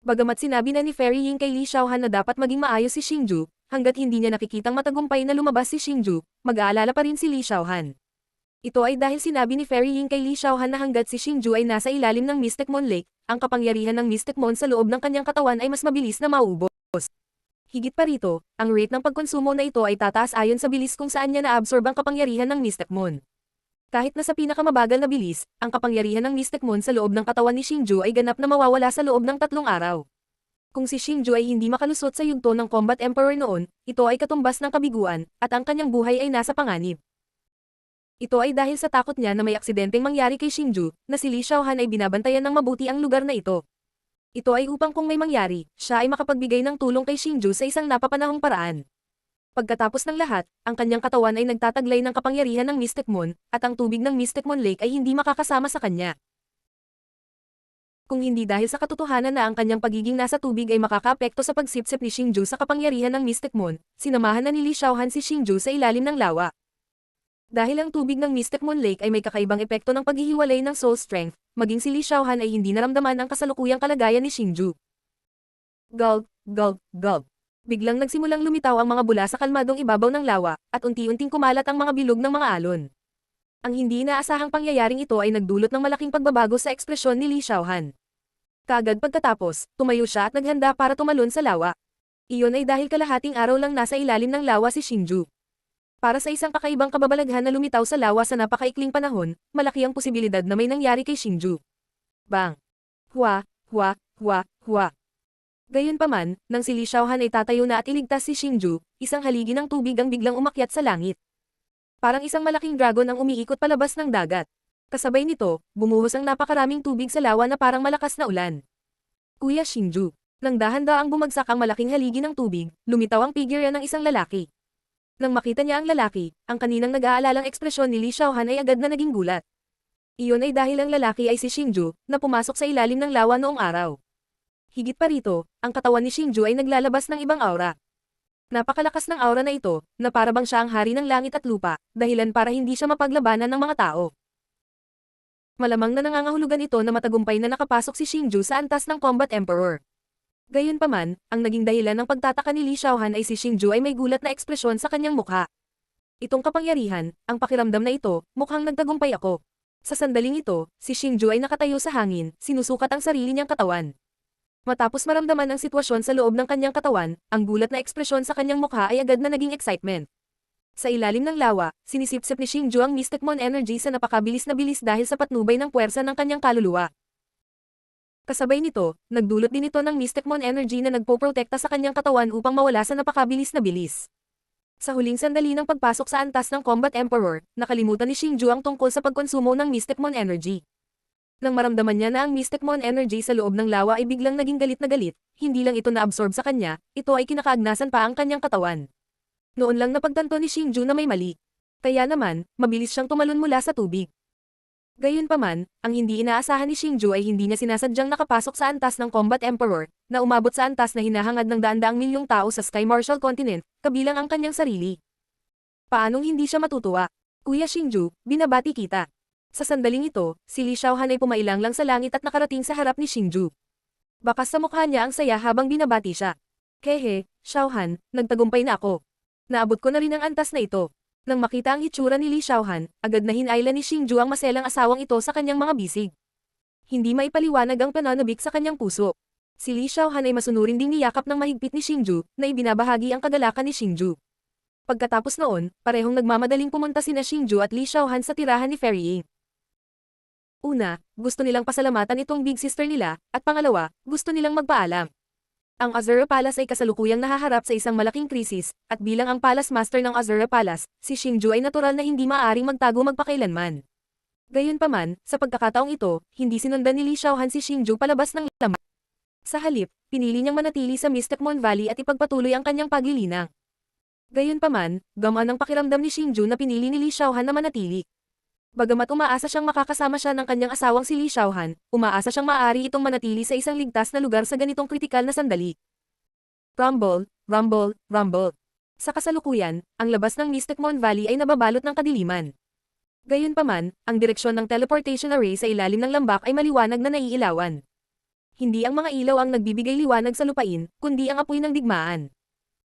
S1: Bagamat sinabi na ni Fairy Ying kay Li Xiaohan na dapat maging maayos si Xingju, hanggat hindi niya nakikitang matagumpay na lumabas si Xingju, mag-aalala pa rin si Li Xiaohan. Ito ay dahil sinabi ni Fairy Ying kay Li Xiaohan na hanggat si Xingju ay nasa ilalim ng Mystic Moon Lake, ang kapangyarihan ng Mystic Moon sa loob ng kanyang katawan ay mas mabilis na mauubos. Higit pa rito, ang rate ng pagkonsumo na ito ay tataas ayon sa bilis kung saan niya na-absorb ang kapangyarihan ng Mystic Moon. Kahit na sa pinakamabagal na bilis, ang kapangyarihan ng Mystic Moon sa loob ng katawan ni Xingju ay ganap na mawawala sa loob ng 3 araw. Kung si Xingju ay hindi makalusot sa yugto ng Combat Emperor noon, ito ay katumbas ng kabiguan, at ang kanyang buhay ay nasa panganib. Ito ay dahil sa takot niya na may aksidenteng mangyari kay Xingju, na si Li Xiaohan ay binabantayan ng mabuti ang lugar na ito. Ito ay upang kung may mangyari, siya ay makapagbigay ng tulong kay Xingju sa isang napapanahong paraan. Pagkatapos ng lahat, ang kanyang katawan ay nagtataglay ng kapangyarihan ng Mystic Moon, at ang tubig ng Mystic Moon Lake ay hindi makakasama sa kanya. Kung hindi dahil sa katotohanan na ang kanyang pagiging nasa tubig ay makakaapekto sa pagsipsip ni Xingju sa kapangyarihan ng Mystic Moon, sinamahan na ni Li Xiaohan si Xingju sa ilalim ng lawa. Dahil ang tubig ng Mystic Moon Lake ay may kakaibang epekto ng paghihiwalay ng soul strength, maging si Li Xiaohan ay hindi naramdaman ang kasalukuyang kalagayan ni Xingju. Gulp, gulp, gulp. Biglang nagsimulang lumitaw ang mga bula sa kalmadong ibabaw ng lawa, at unti-unting kumalat ang mga bilog ng mga alon. Ang hindi inaasahang pangyayaring ito ay nagdulot ng malaking pagbabago sa ekspresyon ni Li Xiaohan. Kaagad pagkatapos, tumayo siya at naghanda para tumalon sa lawa. Iyon ay dahil kalahating araw lang nasa ilalim ng lawa si Xingju. Para sa isang kakaibang kababalaghan na lumitaw sa lawa sa napakaikling panahon, malaki ang posibilidad na may nangyari kay Xingju. Bang! Hua, hua, hua, hua. Gayunpaman, nang si Li Xiaohan ay tatayo na at iligtas si Xingju, isang haligi ng tubig ang biglang umakyat sa langit. Parang isang malaking dragon ang umiikot palabas ng dagat. Kasabay nito, bumuhos ang napakaraming tubig sa lawa na parang malakas na ulan. Kuya Xingju. Nang dahan-daang bumagsak ang malaking haligi ng tubig, lumitaw ang figure ng isang lalaki. Nang makita niya ang lalaki, ang kaninang nag-aalalang ekspresyon ni Li Xiaohan ay agad na naging gulat. Iyon ay dahil ang lalaki ay si Xingju, na pumasok sa ilalim ng lawa noong araw. Higit pa rito, ang katawan ni Xingju ay naglalabas ng ibang aura. Napakalakas ng aura na ito, na para bang siya ang hari ng langit at lupa, dahilan para hindi siya mapaglabanan ng mga tao. Malamang na nangangahulugan ito na matagumpay na nakapasok si Xingju sa antas ng Combat Emperor. Gayunpaman, ang naging dahilan ng pagtataka ni Li Xiaohan ay si Xingju ay may gulat na ekspresyon sa kanyang mukha. Itong kapangyarihan, ang pakiramdam na ito, mukhang nagtagumpay ako. Sa sandaling ito, si Xingju ay nakatayo sa hangin, sinusukat ang sarili niyang katawan. Matapos maramdaman ang sitwasyon sa loob ng kanyang katawan, ang gulat na ekspresyon sa kanyang mukha ay agad na naging excitement. Sa ilalim ng lawa, sinisipsip ni Xingju ang Mystic Mon energy sa napakabilis na bilis dahil sa patnubay ng puwersa ng kanyang kaluluwa. Kasabay nito, nagdulot din ito ng Mystic Mon energy na nagpoprotekta sa kanyang katawan upang mawala sa napakabilis na bilis. Sa huling sandali ng pagpasok sa antas ng Combat Emperor, nakalimutan ni Xingju ang tungkol sa pagkonsumo ng Mystic Mon energy. Nang maramdaman niya na ang Mystic Mon energy sa loob ng lawa ay biglang naging galit na galit, hindi lang ito na-absorb sa kanya, ito ay kinakaagnasan pa ang kanyang katawan. Noon lang napagtanto ni Xingju na may mali. Kaya naman, mabilis siyang tumalon mula sa tubig. Gayunpaman, ang hindi inaasahan ni Xingju ay hindi niya sinasadyang nakapasok sa antas ng Combat Emperor, na umabot sa antas na hinahangad ng daan-daang milyong tao sa Sky Martial Continent, kabilang ang kanyang sarili. Paanong hindi siya matutuwa? Kuya Xingju, binabati kita. Sa sandaling ito, si Li Xiaohan ay pumailang lang sa langit at nakarating sa harap ni Xingju. Bakas sa mukha niya ang saya habang binabati siya. Hehe, Xiaohan, nagtagumpay na ako. Naabot ko na rin ang antas na ito. Nang makita ang hitsura ni Li Xiaohan, agad na hinailan ni Xingju ang maselang asawang ito sa kanyang mga bisig. Hindi maipaliwanag ang pananabik sa kanyang puso. Si Li Xiaohan ay masunurin ding niyakap ng mahigpit ni Xingju, na ibinabahagi ang kagalakan ni Xingju. Pagkatapos noon, parehong nagmamadaling pumunta sina Xingju at Li Xiaohan sa tirahan ni Fairy Ying. Una, gusto nilang pasalamatan itong big sister nila, at pangalawa, gusto nilang magpaalam. Ang Azura Palace ay kasalukuyang nahaharap sa isang malaking krisis, at bilang ang Palace Master ng Azura Palace, si Xingju ay natural na hindi maaaring magtago magpakailanman. Gayunpaman, sa pagkakataong ito, hindi sinundan ni Li Xiaohan si Xingju palabas ng laman. Sa halip, pinili niyang manatili sa Mystic Mon Valley at ipagpatuloy ang kanyang paglilinang. Gayunpaman, gamaan ang pakiramdam ni Xingju na pinili ni Li Xiaohan na manatili. Bagamat umaasa siyang makakasama siya ng kanyang asawang si Li Xiaohan, umaasa siyang maaari itong manatili sa isang ligtas na lugar sa ganitong kritikal na sandali. Rumble, rumble, rumble. Sa kasalukuyan, ang labas ng Mystic Mon Valley ay nababalot ng kadiliman. Gayunpaman, ang direksyon ng teleportation array sa ilalim ng lambak ay maliwanag na naiilawan. Hindi ang mga ilaw ang nagbibigay liwanag sa lupain, kundi ang apoy ng digmaan.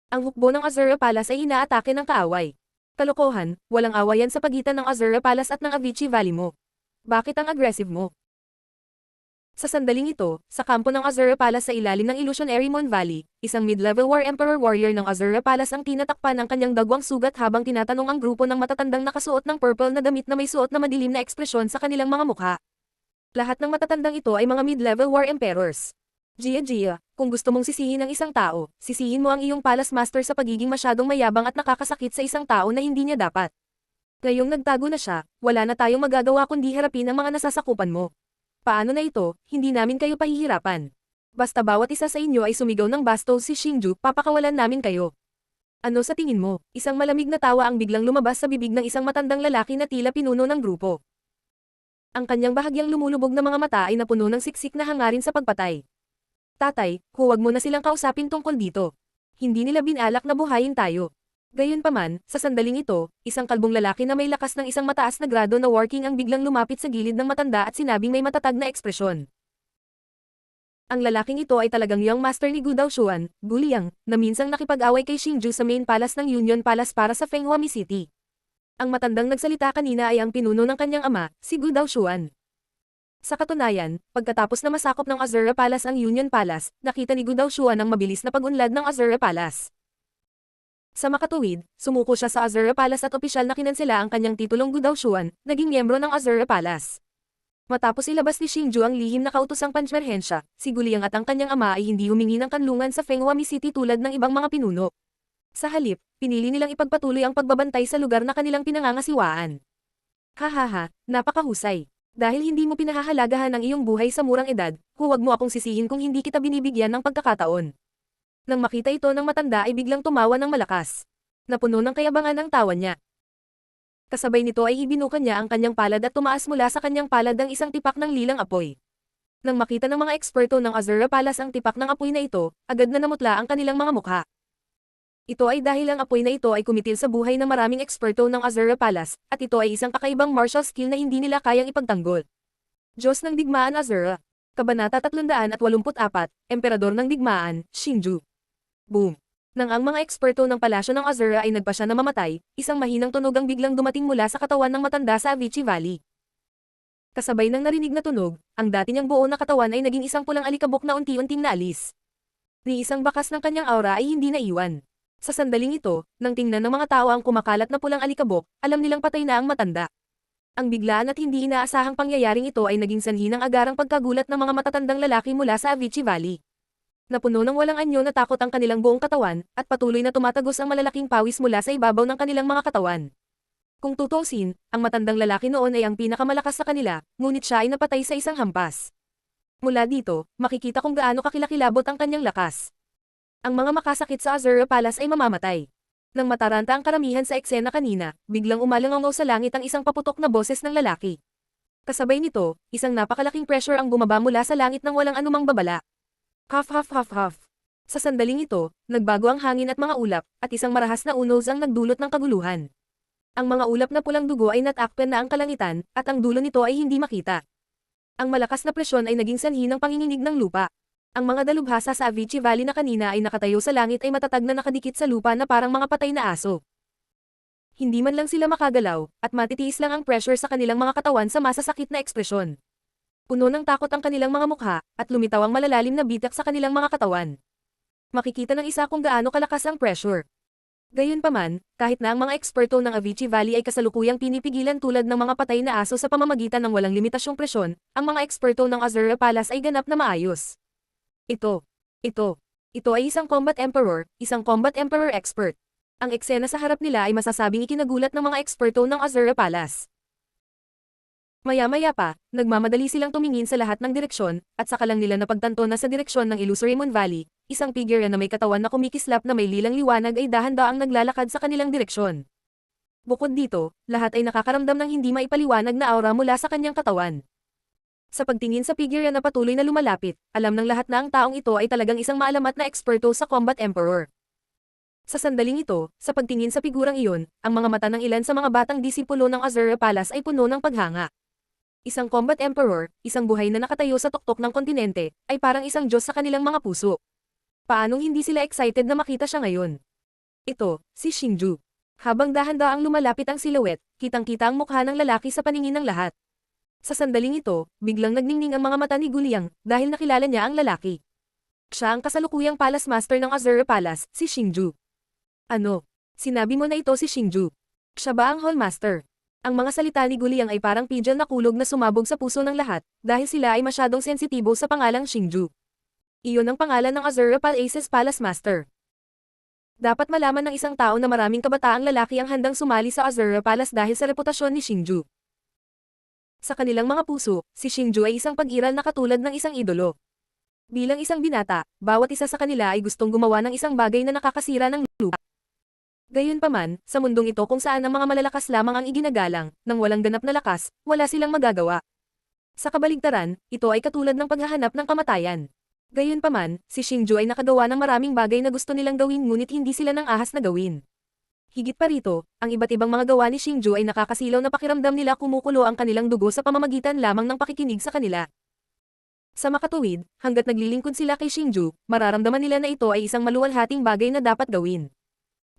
S1: Ang hukbo ng Azura Palace ay inaatake ng kaaway. Kalokohan, walang awayan sa pagitan ng Azura Palace at ng Avicii Valley mo. Bakit ang aggressive mo? Sa sandaling ito, sa kampo ng Azura Palace sa ilalim ng Illusionary Mon Valley, isang mid-level War Emperor warrior ng Azura Palace ang tinatakpan ng kanyang dagwang sugat habang tinatanong ang grupo ng matatandang nakasuot ng purple na damit na may suot na madilim na ekspresyon sa kanilang mga mukha. Lahat ng matatandang ito ay mga mid-level War Emperors. Gia, kung gusto mong sisihin ang isang tao, sisihin mo ang iyong Palace Master sa pagiging masyadong mayabang at nakakasakit sa isang tao na hindi niya dapat. Ngayong nagtago na siya, wala na tayong magagawa kundi harapin ang mga nasasakupan mo. Paano na ito, hindi namin kayo pahihirapan. Basta bawat isa sa inyo ay sumigaw ng bastos si Xingju, papakawalan namin kayo. Ano sa tingin mo? Isang malamig na tawa ang biglang lumabas sa bibig ng isang matandang lalaki na tila pinuno ng grupo. Ang kanyang bahagyang lumulubog na mga mata ay napuno ng siksik na hangarin sa pagpatay. Tatay, huwag mo na silang kausapin tungkol dito. Hindi nila binalak na buhayin tayo. Gayunpaman, sa sandaling ito, isang kalbong lalaki na may lakas ng isang mataas na grado na working ang biglang lumapit sa gilid ng matanda at sinabing may matatag na ekspresyon. Ang lalaking ito ay talagang young master ni Gu Daoshuan, Gu Liang, na minsang nakipag-away kay Xingju sa main palace ng Union Palace para sa Fenghuami City. Ang matandang nagsalita kanina ay ang pinuno ng kanyang ama, si Gu Daoshuan. Sa katunayan, pagkatapos na masakop ng Azura Palace ang Union Palace, nakita ni Gu Daoshuan ang mabilis na pag-unlad ng Azura Palace. Sa makatuwid, sumuko siya sa Azura Palace at opisyal na kinansela ang kanyang titulong Gu Daoshuan, naging miyembro ng Azura Palace. Matapos ilabas ni Xingju ang lihim na kautosang pansyerhensya, si Gu Liang at ang kanyang ama ay hindi humingi ng kanlungan sa Fenghuami City tulad ng ibang mga pinuno. Sa halip, pinili nilang ipagpatuloy ang pagbabantay sa lugar na kanilang pinangangasiwaan. Hahaha, napakahusay. Dahil hindi mo pinahahalagahan ang iyong buhay sa murang edad, huwag mo akong sisihin kung hindi kita binibigyan ng pagkakataon. Nang makita ito ng matanda ay biglang tumawa ng malakas. Napuno ng kayabangan ang tawa niya. Kasabay nito ay ibinukan niya ang kanyang palad at tumaas mula sa kanyang palad ang isang tipak ng lilang apoy. Nang makita ng mga eksperto ng Azura Palace ang tipak ng apoy na ito, agad na namutla ang kanilang mga mukha. Ito ay dahil ang apoy na ito ay kumitil sa buhay ng maraming eksperto ng Azura Palace, at ito ay isang kakaibang martial skill na hindi nila kayang ipagtanggol. Diyos ng Digmaan Azura. Kabanata 384, Emperador ng Digmaan, Xingju. Boom! Nang ang mga eksperto ng palasyo ng Azura ay nagpasya na mamatay, isang mahinang tunog ang biglang dumating mula sa katawan ng matanda sa Avicii Valley. Kasabay ng narinig na tunog, ang dati niyang buo na katawan ay naging isang pulang alikabok na unti-unting naalis. Ni isang bakas ng kanyang aura ay hindi naiwan. Sa sandaling ito, nang tingnan ng mga tao ang kumakalat na pulang alikabok, alam nilang patay na ang matanda. Ang biglaan at hindi inaasahang pangyayaring ito ay naging sanhi ng agarang pagkagulat ng mga matatandang lalaki mula sa Avicii Valley. Napuno ng walang anyo na takot ang kanilang buong katawan, at patuloy na tumatagos ang malalaking pawis mula sa ibabaw ng kanilang mga katawan. Kung tutuusin, ang matandang lalaki noon ay ang pinakamalakas sa kanila, ngunit siya ay napatay sa isang hampas. Mula dito, makikita kung gaano kakilakilabot ang kanyang lakas. Ang mga makasakit sa Azura Palace ay mamamatay. Nang mataranta ang karamihan sa eksena kanina, biglang umalangaw sa langit ang isang paputok na boses ng lalaki. Kasabay nito, isang napakalaking pressure ang bumaba mula sa langit ng walang anumang babala. Huff huff huff huff. Sa sandaling ito, nagbago ang hangin at mga ulap, at isang marahas na unos ang nagdulot ng kaguluhan. Ang mga ulap na pulang dugo ay natakpan na ang kalangitan, at ang dulo nito ay hindi makita. Ang malakas na presyon ay naging sanhi ng panginginig ng lupa. Ang mga dalubhasa sa Avicii Valley na kanina ay nakatayo sa langit ay matatag na nakadikit sa lupa na parang mga patay na aso. Hindi man lang sila makagalaw, at matitiis lang ang pressure sa kanilang mga katawan sa masasakit na ekspresyon. Puno ng takot ang kanilang mga mukha, at lumitaw ang malalalim na bitak sa kanilang mga katawan. Makikita ng isa kung gaano kalakas ang pressure. Gayunpaman, kahit na ang mga eksperto ng Avicii Valley ay kasalukuyang pinipigilan tulad ng mga patay na aso sa pamamagitan ng walang limitasyong presyon, ang mga eksperto ng Azura Palace ay ganap na maayos. Ito ay isang combat emperor expert. Ang eksena sa harap nila ay masasabing ikinagulat ng mga eksperto ng Azura Palace. Maya-maya pa, nagmamadali silang tumingin sa lahat ng direksyon, at saka lang nila napagtanto na sa direksyon ng Illusory Moon Valley, isang figure na may katawan na kumikislap na may lilang liwanag ay dahan-daang naglalakad sa kanilang direksyon. Bukod dito, lahat ay nakakaramdam ng hindi maipaliwanag na aura mula sa kanyang katawan. Sa pagtingin sa figure na patuloy na lumalapit, alam ng lahat na ang taong ito ay talagang isang maalamat na eksperto sa Combat Emperor. Sa sandaling ito, sa pagtingin sa figurang iyon, ang mga mata ng ilan sa mga batang disipulo ng Azura Palace ay puno ng paghanga. Isang Combat Emperor, isang buhay na nakatayo sa tuktok ng kontinente, ay parang isang Diyos sa kanilang mga puso. Paanong hindi sila excited na makita siya ngayon? Ito, si Xingju. Habang dahan-daang lumalapit ang silhouette, kitang-kita ang mukha ng lalaki sa paningin ng lahat. Sa sandaling ito, biglang nagningning ang mga mata ni Gu Liang, dahil nakilala niya ang lalaki. Siya ang kasalukuyang Palace Master ng Azura Palace, si Xingju. Ano? Sinabi mo na ito si Xingju. Siya ba ang Hall Master? Ang mga salita ni Gu Liang ay parang pigeon na kulog na sumabog sa puso ng lahat, dahil sila ay masyadong sensitibo sa pangalang Xingju. Iyon ang pangalan ng Azura Palace's Palace Master. Dapat malaman ng isang tao na maraming kabataang lalaki ang handang sumali sa Azura Palace dahil sa reputasyon ni Xingju. Sa kanilang mga puso, si Xingju ay isang pag-iral na katulad ng isang idolo. Bilang isang binata, bawat isa sa kanila ay gustong gumawa ng isang bagay na nakakasira ng lupa. Gayunpaman, sa mundong ito kung saan ang mga malalakas lamang ang iginagalang, nang walang ganap na lakas, wala silang magagawa. Sa kabaligtaran, ito ay katulad ng paghahanap ng kamatayan. Gayunpaman, si Xingju ay nakagawa ng maraming bagay na gusto nilang gawin ngunit hindi sila nang ahas na gawin. Higit pa rito, ang iba't ibang mga gawa ni Xingju ay nakakasilaw na pakiramdam nila kumukulo ang kanilang dugo sa pamamagitan lamang ng pakikinig sa kanila. Sa makatuwid, hanggat naglilingkod sila kay Xingju, mararamdaman nila na ito ay isang maluwalhating bagay na dapat gawin.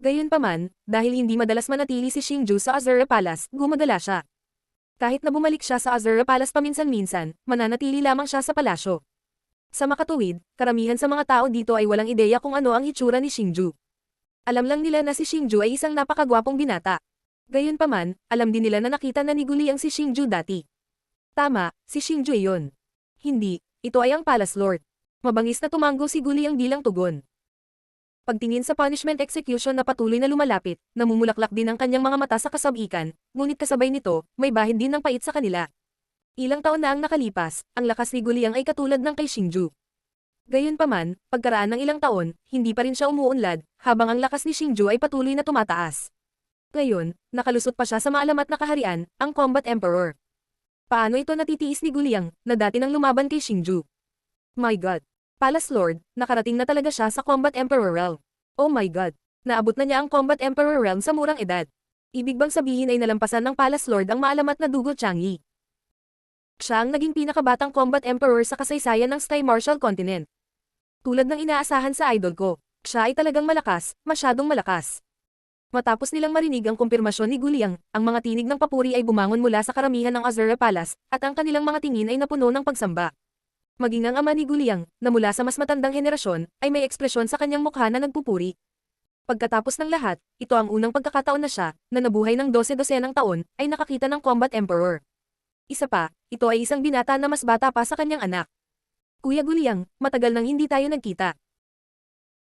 S1: Gayunpaman, dahil hindi madalas manatili si Xingju sa Azura Palace, gumagala siya. Kahit na bumalik siya sa Azura Palace paminsan-minsan, mananatili lamang siya sa palasyo. Sa makatuwid, karamihan sa mga tao dito ay walang ideya kung ano ang hitsura ni Xingju. Alam lang nila na si Xingju ay isang napakagwapong binata. Gayunpaman, alam din nila na nakita na ni Guliang si Xingju dati. Tama, si Xingju iyon. Hindi, ito ay ang Palace Lord. Mabangis na tumango si Guliang bilang tugon. Pagtingin sa punishment execution na patuloy na lumalapit, namumulaklak din ang kanyang mga mata sa kasabikan, ngunit kasabay nito, may bahid din ng pait sa kanila. Ilang taon na ang nakalipas, ang lakas ni Guliang ay katulad ng kay Xingju. Gayunpaman, pagkaraan ng ilang taon, hindi pa rin siya umuunlad, habang ang lakas ni Xingju ay patuloy na tumataas. Ngayon, nakalusot pa siya sa maalamat na kaharian, ang Combat Emperor. Paano ito natitiis ni Guliang, na dati nang lumaban kay Xingju? My God! Palace Lord, nakarating na talaga siya sa Combat Emperor Realm. Oh my God! Naabot na niya ang Combat Emperor Realm sa murang edad. Ibig bang sabihin ay nalampasan ng Palace Lord ang maalamat na dugo Chang'e? Siya ang naging pinakabatang Combat Emperor sa kasaysayan ng Sky Martial Continent. Tulad ng inaasahan sa idol ko, siya ay talagang malakas, masyadong malakas. Matapos nilang marinig ang kumpirmasyon ni Guliang, ang mga tinig ng papuri ay bumangon mula sa karamihan ng Azura Palace, at ang kanilang mga tingin ay napuno ng pagsamba. Maging ang ama ni Guliang, na mula sa mas matandang henerasyon, ay may ekspresyon sa kanyang mukha na nagpupuri. Pagkatapos ng lahat, ito ang unang pagkakataon na siya, na nabuhay ng 12-dosenang taon, ay nakakita ng Combat Emperor. Isa pa, ito ay isang binata na mas bata pa sa kanyang anak. Kuya Guliang, matagal nang hindi tayo nagkita.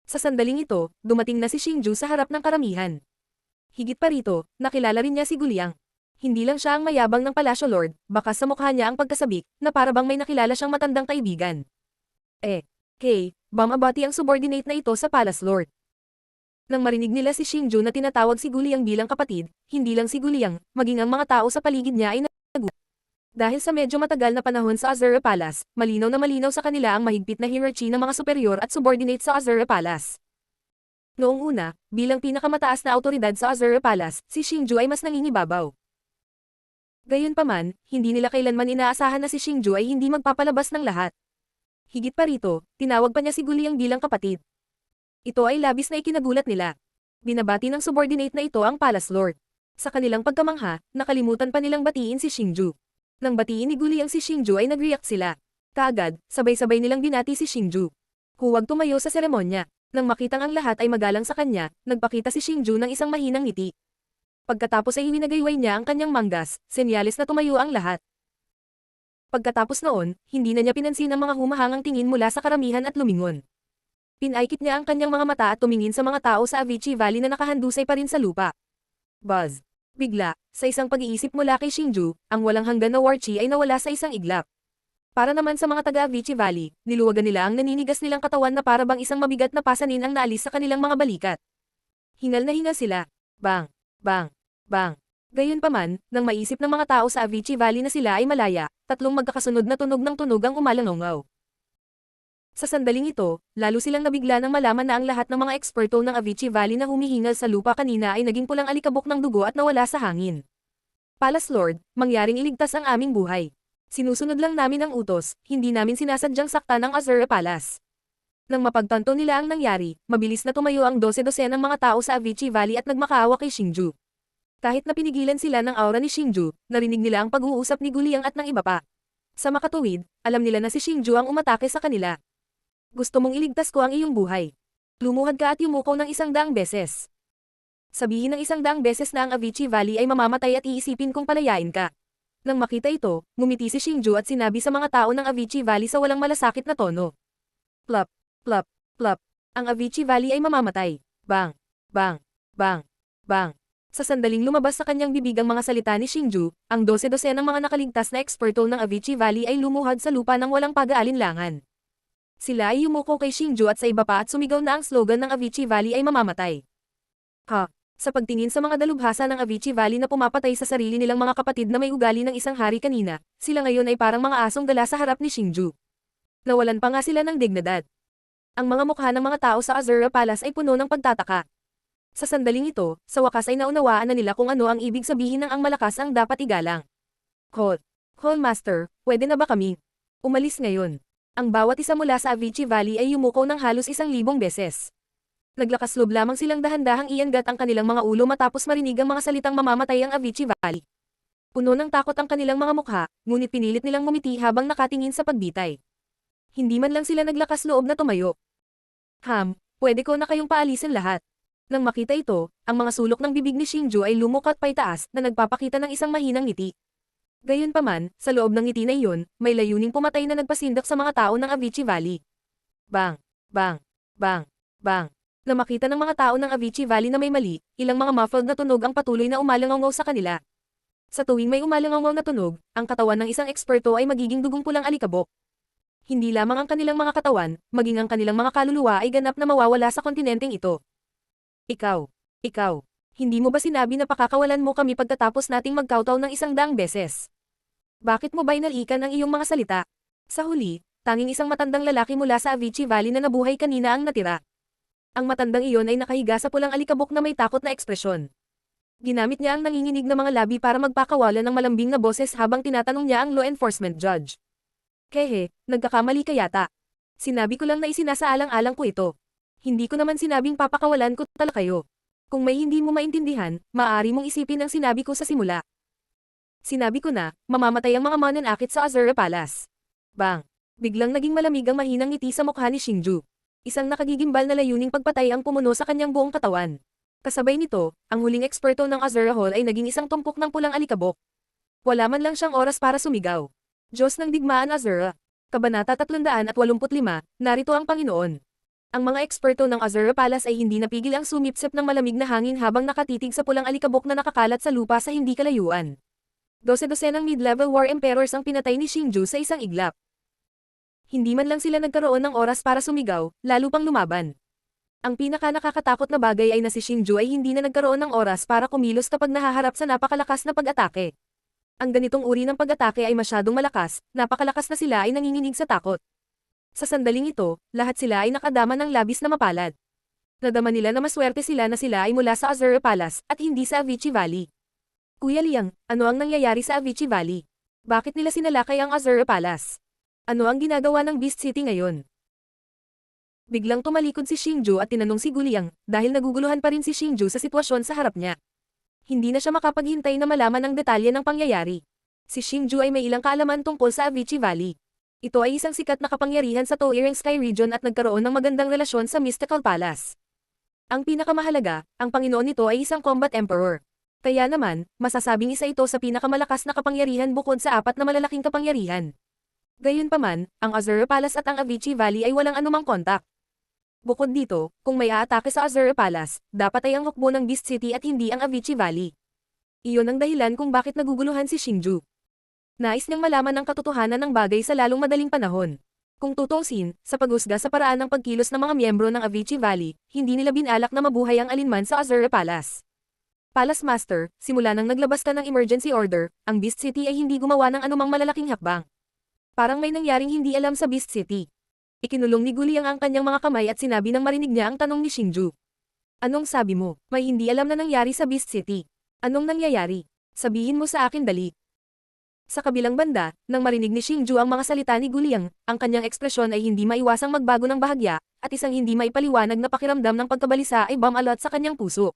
S1: Sa sandaling ito, dumating na si Xingju sa harap ng karamihan. Higit pa rito, nakilala rin niya si Guliang. Hindi lang siya ang mayabang ng Palasyo Lord, baka sa mukha niya ang pagkasabik, na para bang may nakilala siyang matandang kaibigan. Bumabati ang subordinate na ito sa Palace Lord. Nang marinig nila si Xingju na tinatawag si Guliang bilang kapatid, hindi lang si Guliang, maging ang mga tao sa paligid niya ay nagulat. Dahil sa medyo matagal na panahon sa Azura Palace, malinaw na malinaw sa kanila ang mahigpit na hierarchy ng mga superior at subordinate sa Azura Palace. Noong una, bilang pinakamataas na autoridad sa Azura Palace, si Xingju ay mas nangingibabaw. Gayunpaman, hindi nila kailanman inaasahan na si Xingju ay hindi magpapalabas ng lahat. Higit pa rito, tinawag pa niya si Guliang bilang kapatid. Ito ay labis na ikinagulat nila. Binabati ng subordinate na ito ang Palace Lord. Sa kanilang pagkamangha, nakalimutan pa nilang batiin si Xingju. Nang batiin ni Guliang si Xingju ay nag-react sila. Kaagad, sabay-sabay nilang binati si Xingju. Huwag tumayo sa seremonya. Nang makitang ang lahat ay magalang sa kanya, nagpakita si Xingju ng isang mahinang ngiti. Pagkatapos ay hinagayway niya ang kanyang manggas, senyales na tumayo ang lahat. Pagkatapos noon, hindi na niya pinansin ang mga humahangang tingin mula sa karamihan at lumingon. Pinaikit niya ang kanyang mga mata at tumingin sa mga tao sa Avicii Valley na nakahandusay pa rin sa lupa. Buzz! Bigla, sa isang pag-iisip mula kay Xingju, ang walang hanggan na war chi ay nawala sa isang iglap. Para naman sa mga taga-Avicii Valley, niluwagan nila ang naninigas nilang katawan na para bang isang mabigat na pasanin ang naalis sa kanilang mga balikat. Hingal na hingal sila. Bang! Bang! Bang! Gayunpaman, nang maisip ng mga tao sa Avicii Valley na sila ay malaya, tatlong magkakasunod na tunog ng tunog ang umalangaw. Sa sandaling ito, lalo silang nabigla nang malaman na ang lahat ng mga eksperto ng Avicii Valley na humihingal sa lupa kanina ay naging pulang alikabok ng dugo at nawala sa hangin. Palace Lord, mangyaring iligtas ang aming buhay. Sinusunod lang namin ang utos, hindi namin sinasadyang saktan ang Azura Palace. Nang mapagtanto nila ang nangyari, mabilis na tumayo ang 12-dosenang mga tao sa Avicii Valley at nagmakaawa kay Xingju. Kahit na pinigilan sila ng aura ni Xingju, narinig nila ang pag-uusap ni Guliang at ng iba pa. Sa makatuwid, alam nila na si Xingju ang umatake sa kanila. Gusto mong iligtas ko ang iyong buhay. Lumuhad ka at yumuko ng 100 beses. Sabihin ng 100 beses na ang Avicii Valley ay mamamatay at iisipin kong palayain ka. Nang makita ito, ngumiti si Xingju at sinabi sa mga tao ng Avicii Valley sa walang malasakit na tono. Plop, plop, plop. Ang Avicii Valley ay mamamatay. Bang, bang, bang, bang. Sa sandaling lumabas sa kanyang bibig ang mga salita ni Xingju, ang 12-dosenang mga nakaligtas na eksperto ng Avicii Valley ay lumuhad sa lupa ng walang pag-aalinlangan. Sila ay yumuko kay Xingju at sa iba pa at sumigaw na ang slogan ng Avicii Valley ay mamamatay. Sa pagtingin sa mga dalubhasa ng Avicii Valley na pumapatay sa sarili nilang mga kapatid na may ugali ng isang hari kanina, sila ngayon ay parang mga asong gala sa harap ni Xingju. Nawalan pa nga sila ng dignidad. Ang mga mukha ng mga tao sa Azura Palace ay puno ng pagtataka. Sa sandaling ito, sa wakas ay naunawaan na nila kung ano ang ibig sabihin ng ang malakas ang dapat igalang. Call Master, pwede na ba kami? Umalis ngayon. Ang bawat isa mula sa Avicii Valley ay yumuko ng halos 1,000 beses. Naglakas loob lamang silang dahan-dahang iangat ang kanilang mga ulo matapos marinig ang mga salitang mamamatay ang Avicii Valley. Puno ng takot ang kanilang mga mukha, ngunit pinilit nilang ngumiti habang nakatingin sa pagbitay. Hindi man lang sila naglakas loob na tumayo. Pwede ko na kayong paalisin lahat. Nang makita ito, ang mga sulok ng bibig ni Xingju ay lumukot paitaas na nagpapakita ng isang mahinang ngiti. Gayunpaman, sa loob ng ngiti na iyon, may layuning pumatay na nagpasindak sa mga tao ng Avicii Valley. Bang! Bang! Bang! Bang! Na makita ng mga tao ng Avicii Valley na may mali, ilang mga muffled na tunog ang patuloy na umalangaw sa kanila. Sa tuwing may umalangaw na tunog, ang katawan ng isang eksperto ay magiging dugong pulang alikabok. Hindi lamang ang kanilang mga katawan, maging ang kanilang mga kaluluwa ay ganap na mawawala sa kontinenteng ito. Ikaw, hindi mo ba sinabi na pakakawalan mo kami pagkatapos nating magkautaw ng 100 beses? Bakit mo ba inalikan ang iyong mga salita? Sa huli, tanging isang matandang lalaki mula sa Avicii Valley na nabuhay kanina ang natira. Ang matandang iyon ay nakahiga sa pulang alikabok na may takot na ekspresyon. Ginamit niya ang nanginginig na mga labi para magpakawalan ng malambing na boses habang tinatanong niya ang law enforcement judge. Nagkakamali ka yata. Sinabi ko lang na isinasaalang-alang ko ito. Hindi ko naman sinabing papakawalan ko talaga kayo. Kung may hindi mo maintindihan, maaari mong isipin ang sinabi ko sa simula. Sinabi ko na, mamamatay ang mga mananakit sa Azura Palace. Bang! Biglang naging malamig ang mahinang ngiti sa mukha ni Xingju. Isang nakagigimbal na layuning pagpatay ang pumuno sa kanyang buong katawan. Kasabay nito, ang huling eksperto ng Azura Hall ay naging isang tumpok ng pulang alikabok. Wala man lang siyang oras para sumigaw. Diyos ng digmaan Azura. Kabanata 385, narito ang Panginoon. Ang mga eksperto ng Azura Palace ay hindi napigil ang sumipsip ng malamig na hangin habang nakatitig sa pulang alikabok na nakakalat sa lupa sa hindi kalayuan. 12-dosenang mid-level war emperors ang pinatay ni Xingju sa isang iglap. Hindi man lang sila nagkaroon ng oras para sumigaw, lalo pang lumaban. Ang pinaka-nakakatakot na bagay ay na si Xingju ay hindi na nagkaroon ng oras para kumilos kapag nahaharap sa napakalakas na pag-atake. Ang ganitong uri ng pag-atake ay masyadong malakas, napakalakas na sila ay nanginginig sa takot. Sa sandaling ito, lahat sila ay nakadama ng labis na mapalad. Nadama nila na maswerte sila na sila ay mula sa Azura Palace at hindi sa Avicii Valley. Kuya Liang, ano ang nangyayari sa Avicii Valley? Bakit nila sinalakay ang Azura Palace? Ano ang ginagawa ng Beast City ngayon? Biglang tumalikod si Xingju at tinanong si Guliang dahil naguguluhan pa rin si Xingju sa sitwasyon sa harap niya. Hindi na siya makapaghintay na malaman ang detalye ng pangyayari. Si Xingju ay may ilang kaalaman tungkol sa Avicii Valley. Ito ay isang sikat na kapangyarihan sa Toireng Sky Region at nagkaroon ng magandang relasyon sa Mystical Palace. Ang pinakamahalaga, ang Panginoon nito ay isang combat emperor. Kaya naman, masasabing isa ito sa pinakamalakas na kapangyarihan bukod sa 4 na malalaking kapangyarihan. Gayunpaman, ang Azura Palace at ang Avicii Valley ay walang anumang kontak. Bukod dito, kung may aatake sa Azura Palace, dapat ay ang hukbo ng Beast City at hindi ang Avicii Valley. Iyon ang dahilan kung bakit naguguluhan si Xingju. Nais niyang malaman ang katotohanan ng bagay sa lalong madaling panahon. Kung tutuusin, sa paghusga sa paraan ng pagkilos ng mga miyembro ng Avicii Valley, hindi nila binalak na mabuhay ang alinman sa Azura Palace. Palace Master, simula nang naglabas ka ng emergency order, ang Beast City ay hindi gumawa ng anumang malalaking hakbang. Parang may nangyaring hindi alam sa Beast City. Ikinulong ni Guliang ang kanyang mga kamay at sinabi nang marinig niya ang tanong ni Xingju. Anong sabi mo? May hindi alam na nangyari sa Beast City. Anong nangyayari? Sabihin mo sa akin dali. Sa kabilang banda, nang marinig ni Xingju ang mga salita ni Guliang, ang kanyang ekspresyon ay hindi maiwasang magbago ng bahagya, at isang hindi maipaliwanag na pakiramdam ng pagkabalisa ay bumalot sa kanyang puso.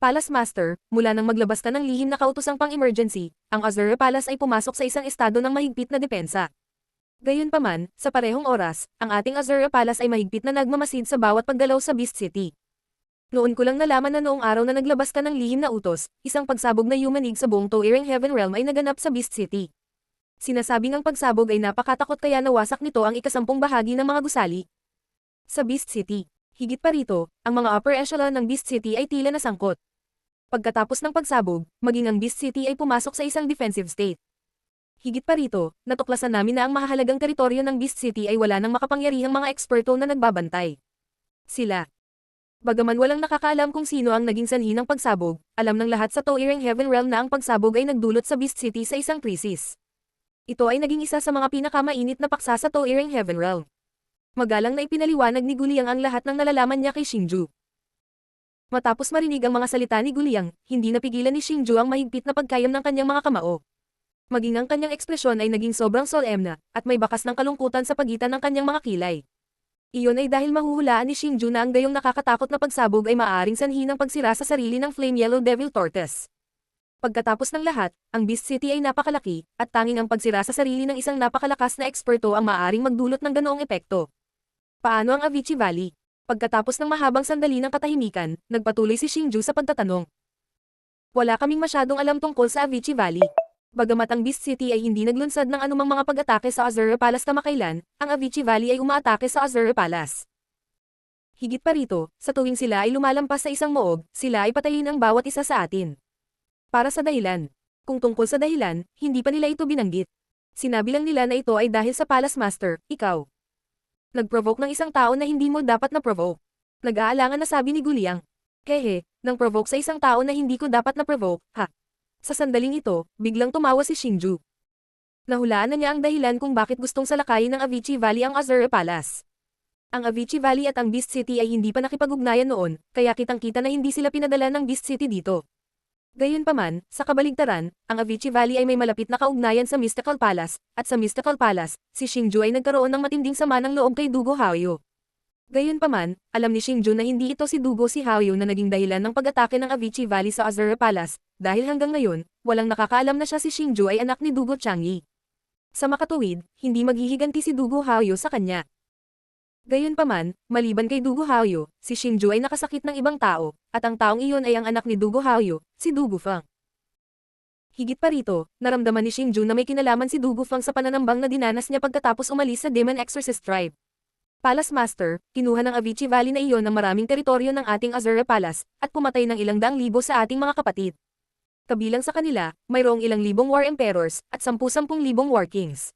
S1: Palace Master, mula nang maglabas ka ng lihim na kautosang pang-emergency, ang Azura Palace ay pumasok sa isang estado ng mahigpit na depensa. Gayunpaman, sa parehong oras, ang ating Azura Palace ay mahigpit na nagmamasid sa bawat paggalaw sa Beast City. Noon ko lang nalaman na noong araw na naglabas ka ng lihim na utos, isang pagsabog na humanig sa buong Toireng Heaven Realm ay naganap sa Beast City. Sinasabing ang pagsabog ay napakatakot kaya nawasak nito ang ikasampung bahagi ng mga gusali. Sa Beast City, higit pa rito, ang mga upper echelon ng Beast City ay tila nasangkot. Pagkatapos ng pagsabog, maging ang Beast City ay pumasok sa isang defensive state. Higit pa rito, natuklasan namin na ang mahalagang teritoryo ng Beast City ay wala ng makapangyarihang mga eksperto na nagbabantay. Sila. Bagaman walang nakakaalam kung sino ang naging sanhi ng pagsabog, alam ng lahat sa Toireng Heaven Realm na ang pagsabog ay nagdulot sa Beast City sa isang krisis. Ito ay naging isa sa mga pinakamainit na paksa sa Toireng Heaven Realm. Magalang na ipinaliwanag ni Guliang ang lahat ng nalalaman niya kay Xingju. Matapos marinig ang mga salita ni Guliang, hindi napigilan ni Xingju ang mahigpit na pagkayam ng kanyang mga kamao. Maging ang kanyang ekspresyon ay naging sobrang solemna, at may bakas ng kalungkutan sa pagitan ng kanyang mga kilay. Iyon ay dahil mahuhulaan ni Xingju na ang gayong nakakatakot na pagsabog ay maaaring sanhi ng pagsira sa sarili ng Flame Yellow Devil Tortoise. Pagkatapos ng lahat, ang Beast City ay napakalaki, at tanging ang pagsira sa sarili ng isang napakalakas na eksperto ang maaaring magdulot ng ganoong epekto. Paano ang Avicii Valley? Pagkatapos ng mahabang sandali ng katahimikan, nagpatuloy si Xingju sa pagtatanong. Wala kaming masyadong alam tungkol sa Avicii Valley. Bagamat ang Beast City ay hindi naglunsad ng anumang mga pag-atake sa Azure Palace kamakailan, ang Avicii Valley ay umaatake sa Azure Palace. Higit pa rito, sa tuwing sila ay lumalampas sa isang moob, sila ay patayin ang bawat isa sa atin. Para sa dahilan. Kung tungkol sa dahilan, hindi pa nila ito binanggit. Sinabi lang nila na ito ay dahil sa Palace Master, ikaw. Nag-provoke ng isang tao na hindi mo dapat na-provoke. Nag-aalangan na sabi ni Guliang. Kehe, nang provoke sa isang tao na hindi ko dapat na-provoke, ha? Sa sandaling ito, biglang tumawa si Xingju. Nahulaan na niya ang dahilan kung bakit gustong salakayin ng Avicii Valley ang Azure Palace. Ang Avicii Valley at ang Beast City ay hindi pa nakipag-ugnayan noon, kaya kitang-kita na hindi sila pinadala ng Beast City dito. Gayunpaman, sa kabaligtaran, ang Avicii Valley ay may malapit na kaugnayan sa Mystical Palace, at sa Mystical Palace, si Xingju ay nagkaroon ng matinding sama ng loob kay Dugo Haoyu. Gayunpaman, alam ni Xingju na hindi ito si Dugo si Haoyu na naging dahilan ng pag-atake ng Avicii Valley sa Azure Palace, dahil hanggang ngayon, walang nakakaalam na siya si Xingju ay anak ni Dugo Changyi. Sa makatuwid, hindi maghihiganti si Dugo Haoyu sa kanya. Gayunpaman, maliban kay Dugo Haoyu, si Xingju ay nakasakit ng ibang tao, at ang taong iyon ay ang anak ni Dugo Haoyu, si Dugo Feng. Higit pa rito, naramdaman ni Xingju na may kinalaman si Dugo Feng sa pananambang na dinanas niya pagkatapos umalis sa Demon Exorcist Tribe. Palace Master, kinuha ng Avicii Valley na iyon ng maraming teritoryo ng ating Azure Palace, at pumatay ng ilang daang libo sa ating mga kapatid. Kabilang sa kanila, mayroong ilang libong War Emperors, at 10,000 libong War Kings.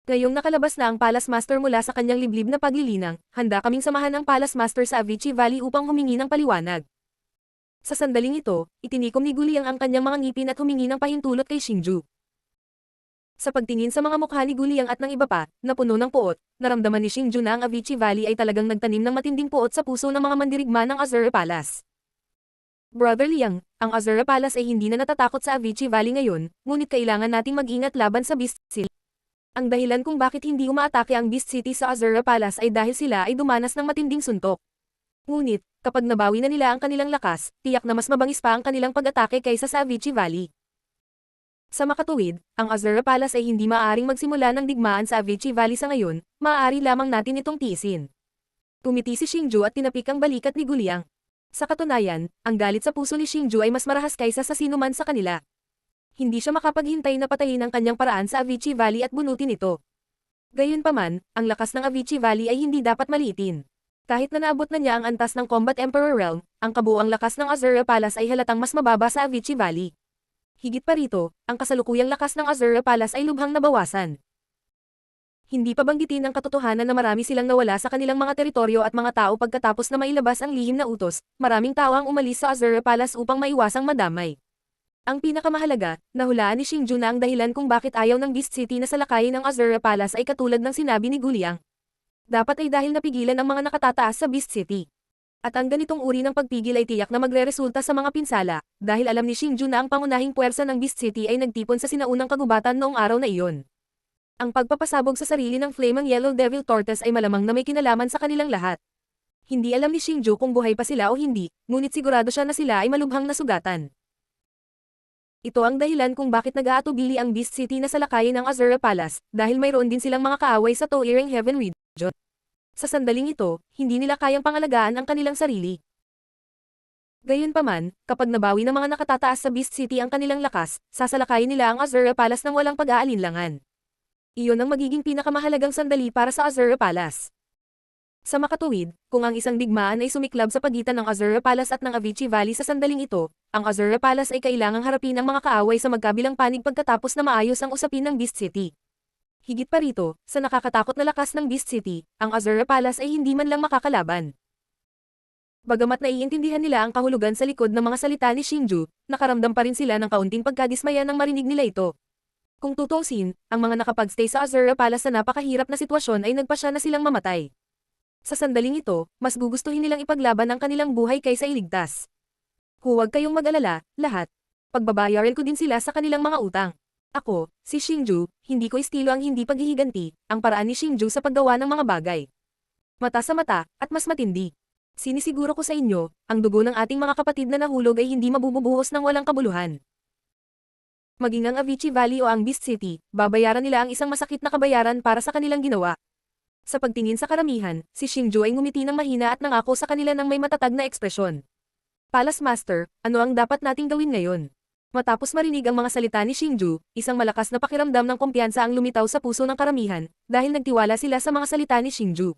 S1: Ngayong nakalabas na ang Palace Master mula sa kanyang liblib na paglilinang, handa kaming samahan ang Palace Master sa Avicii Valley upang humingi ng paliwanag. Sa sandaling ito, itinikom ni Guliang ang kanyang mga ngipin at humingi ng pahintulot kay Xingju. Sa pagtingin sa mga mukha ni Guliang at ng iba pa, na puno ng puot, naramdaman ni Xingju na ang Avicii Valley ay talagang nagtanim ng matinding puot sa puso ng mga mandirigma ng Azure Palace. Brother Liang, ang Azure Palace ay hindi na natatakot sa Avicii Valley ngayon, ngunit kailangan nating mag-ingat laban sa Beast City. Ang dahilan kung bakit hindi umaatake ang Beast City sa Azure Palace ay dahil sila ay dumanas ng matinding suntok. Ngunit, kapag nabawi na nila ang kanilang lakas, tiyak na mas mabangis pa ang kanilang pag-atake kaysa sa Avicii Valley. Sa makatuwid, ang Azure Palace ay hindi maaaring magsimula ng digmaan sa Avicii Valley sa ngayon, maaari lamang natin itong tiisin. Tumiti si Xingju at tinapik ang balikat ni Guliang. Sa katunayan, ang galit sa puso ni Xingju ay mas marahas kaysa sa sinuman sa kanila. Hindi siya makapaghintay na patayin ang kanyang paraan sa Avicii Valley at bunutin ito. Gayunpaman, ang lakas ng Avicii Valley ay hindi dapat maliitin. Kahit na naabot na niya ang antas ng Combat Emperor Realm, ang kabuuang lakas ng Azure Palace ay halatang mas mababa sa Avicii Valley. Higit pa rito, ang kasalukuyang lakas ng Azure Palace ay lubhang nabawasan. Hindi pa banggitin ang katotohanan na marami silang nawala sa kanilang mga teritoryo at mga tao pagkatapos na mailabas ang lihim na utos, maraming tao ang umalis sa Azure Palace upang maiwasang madamay. Ang pinakamahalaga, nahulaan ni Xingju na ang dahilan kung bakit ayaw ng Beast City na salakayin ang Azure Palace ay katulad ng sinabi ni Guliang. Dapat ay dahil napigilan ang mga nakatataas sa Beast City. At ang ganitong uri ng pagpigil ay tiyak na magreresulta sa mga pinsala, dahil alam ni Xingju na ang pangunahing puwersa ng Beast City ay nagtipon sa sinaunang kagubatan noong araw na iyon. Ang pagpapasabog sa sarili ng Flaming Yellow Devil Tortoise ay malamang na may kinalaman sa kanilang lahat. Hindi alam ni Xingju kung buhay pa sila o hindi, ngunit sigurado siya na sila ay malubhang nasugatan. Ito ang dahilan kung bakit nag-aatubili ang Beast City na salakayin ang Azure Palace, dahil mayroon din silang mga kaaway sa Towering Heaven region. Sa sandaling ito, hindi nila kayang pangalagaan ang kanilang sarili. Gayunpaman, kapag nabawi ng mga nakatataas sa Beast City ang kanilang lakas, sasalakayin nila ang Azure Palace ng walang pag-aalinlangan. Iyon ang magiging pinakamahalagang sandali para sa Azure Palace. Sa makatuwid, kung ang isang digmaan ay sumiklab sa pagitan ng Azure Palace at ng Avicii Valley sa sandaling ito, ang Azure Palace ay kailangang harapin ang mga kaaway sa magkabilang panig pagkatapos na maayos ang usapin ng Beast City. Higit pa rito, sa nakakatakot na lakas ng Beast City, ang Azure Palace ay hindi man lang makakalaban. Bagamat naiintindihan nila ang kahulugan sa likod ng mga salita ni Xingju, nakaramdam pa rin sila ng kaunting pagkadismaya nang marinig nila ito. Kung tutuusin, ang mga nakapagstay sa Azure Palace sa napakahirap na sitwasyon ay nagpasya na silang mamatay. Sa sandaling ito, mas gugustuhin nilang ipaglaban ang kanilang buhay kaysa iligtas. Huwag kayong mag-alala, lahat. Pagbabayaran ko din sila sa kanilang mga utang. Ako, si Xingju, hindi ko estilo ang hindi paghihiganti, ang paraan ni Xingju sa paggawa ng mga bagay. Mata sa mata, at mas matindi. Sinisiguro ko sa inyo, ang dugo ng ating mga kapatid na nahulog ay hindi mabububuhos ng walang kabuluhan. Maging ang Avicii Valley o ang Beast City, babayaran nila ang isang masakit na kabayaran para sa kanilang ginawa. Sa pagtingin sa karamihan, si Xingju ay ngumiti ng mahina at nangako sa kanila ng may matatag na ekspresyon. Palace Master, ano ang dapat nating gawin ngayon? Matapos marinig ang mga salita ni Xingju, isang malakas na pakiramdam ng kumpiyansa ang lumitaw sa puso ng karamihan, dahil nagtiwala sila sa mga salita ni Xingju.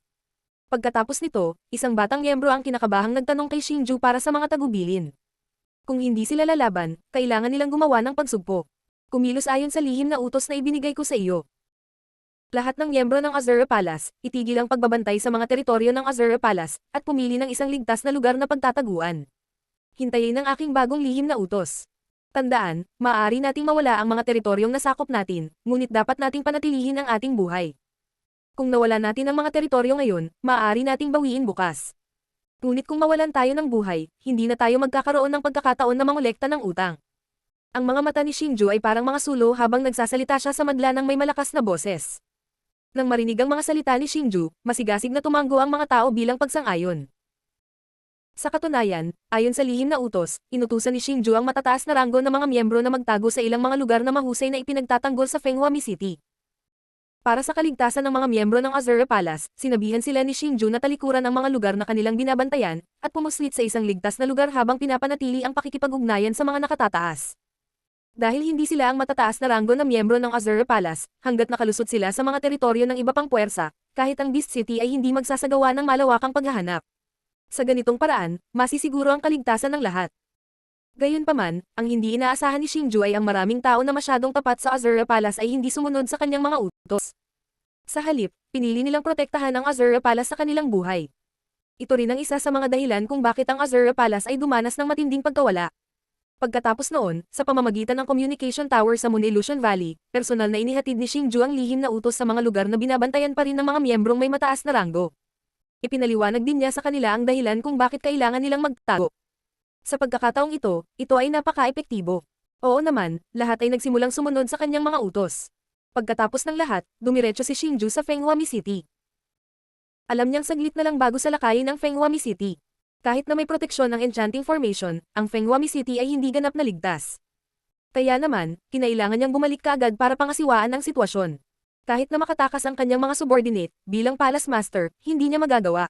S1: Pagkatapos nito, isang batang miyembro ang kinakabahang nagtanong kay Xingju para sa mga tagubilin. Kung hindi sila lalaban, kailangan nilang gumawa ng pagsugpo. Kumilos ayon sa lihim na utos na ibinigay ko sa iyo. Lahat ng miyembro ng Azure Palace, itigil ang pagbabantay sa mga teritoryo ng Azure Palace, at pumili ng isang ligtas na lugar na pagtataguan. Hintayin ang aking bagong lihim na utos. Tandaan, maaari nating mawala ang mga teritoryong nasakop natin, ngunit dapat nating panatilihin ang ating buhay. Kung nawala natin ang mga teritoryo ngayon, maaari nating bawiin bukas. Ngunit kung mawalan tayo ng buhay, hindi na tayo magkakaroon ng pagkakataon na mangolekta ng utang. Ang mga mata ni Xingju ay parang mga sulo habang nagsasalita siya sa madla ng may malakas na boses. Nang marinig ang mga salita ni Xingju, masigasig na tumanggo ang mga tao bilang pagsang-ayon. Sa katunayan, ayon sa lihim na utos, inutusan ni Xingju ang matataas na ranggo ng mga miyembro na magtago sa ilang mga lugar na mahusay na ipinagtatanggol sa Fenghuami City. Para sa kaligtasan ng mga miyembro ng Azure Palace, sinabihan sila ni Xingju na talikuran ang mga lugar na kanilang binabantayan, at pumuslit sa isang ligtas na lugar habang pinapanatili ang pakikipag-ugnayan sa mga nakatataas. Dahil hindi sila ang matataas na ranggo na miyembro ng Azure Palace, hanggat nakalusot sila sa mga teritoryo ng iba pang puwersa, kahit ang Beast City ay hindi magsasagawa ng malawakang paghahanap. Sa ganitong paraan, masisiguro ang kaligtasan ng lahat. Gayunpaman, ang hindi inaasahan ni Xingju ay ang maraming tao na masyadong tapat sa Azure Palace ay hindi sumunod sa kanyang mga utos. Sa halip, pinili nilang protektahan ang Azure Palace sa kanilang buhay. Ito rin ang isa sa mga dahilan kung bakit ang Azure Palace ay dumanas ng matinding pagkawala. Pagkatapos noon, sa pamamagitan ng communication tower sa Moon Illusion Valley, personal na inihatid ni Xingju ang lihim na utos sa mga lugar na binabantayan pa rin ng mga miyembrong may mataas na ranggo. Ipinaliwanag din niya sa kanila ang dahilan kung bakit kailangan nilang magtago. Sa pagkakataong ito ay napaka-epektibo. Oo naman, lahat ay nagsimulang sumunod sa kanyang mga utos. Pagkatapos ng lahat, dumiretso si Xingju sa Fenghuami City. Alam niyang saglit na lang bago sa lakayin ng Fenghuami City. Kahit na may proteksyon ng Enchanting Formation, ang Fenghuami City ay hindi ganap na ligtas. Kaya naman, kinailangan niyang bumalik kaagad para pangasiwaan ang sitwasyon. Kahit na makatakas ang kanyang mga subordinate, bilang Palace Master, hindi niya magagawa.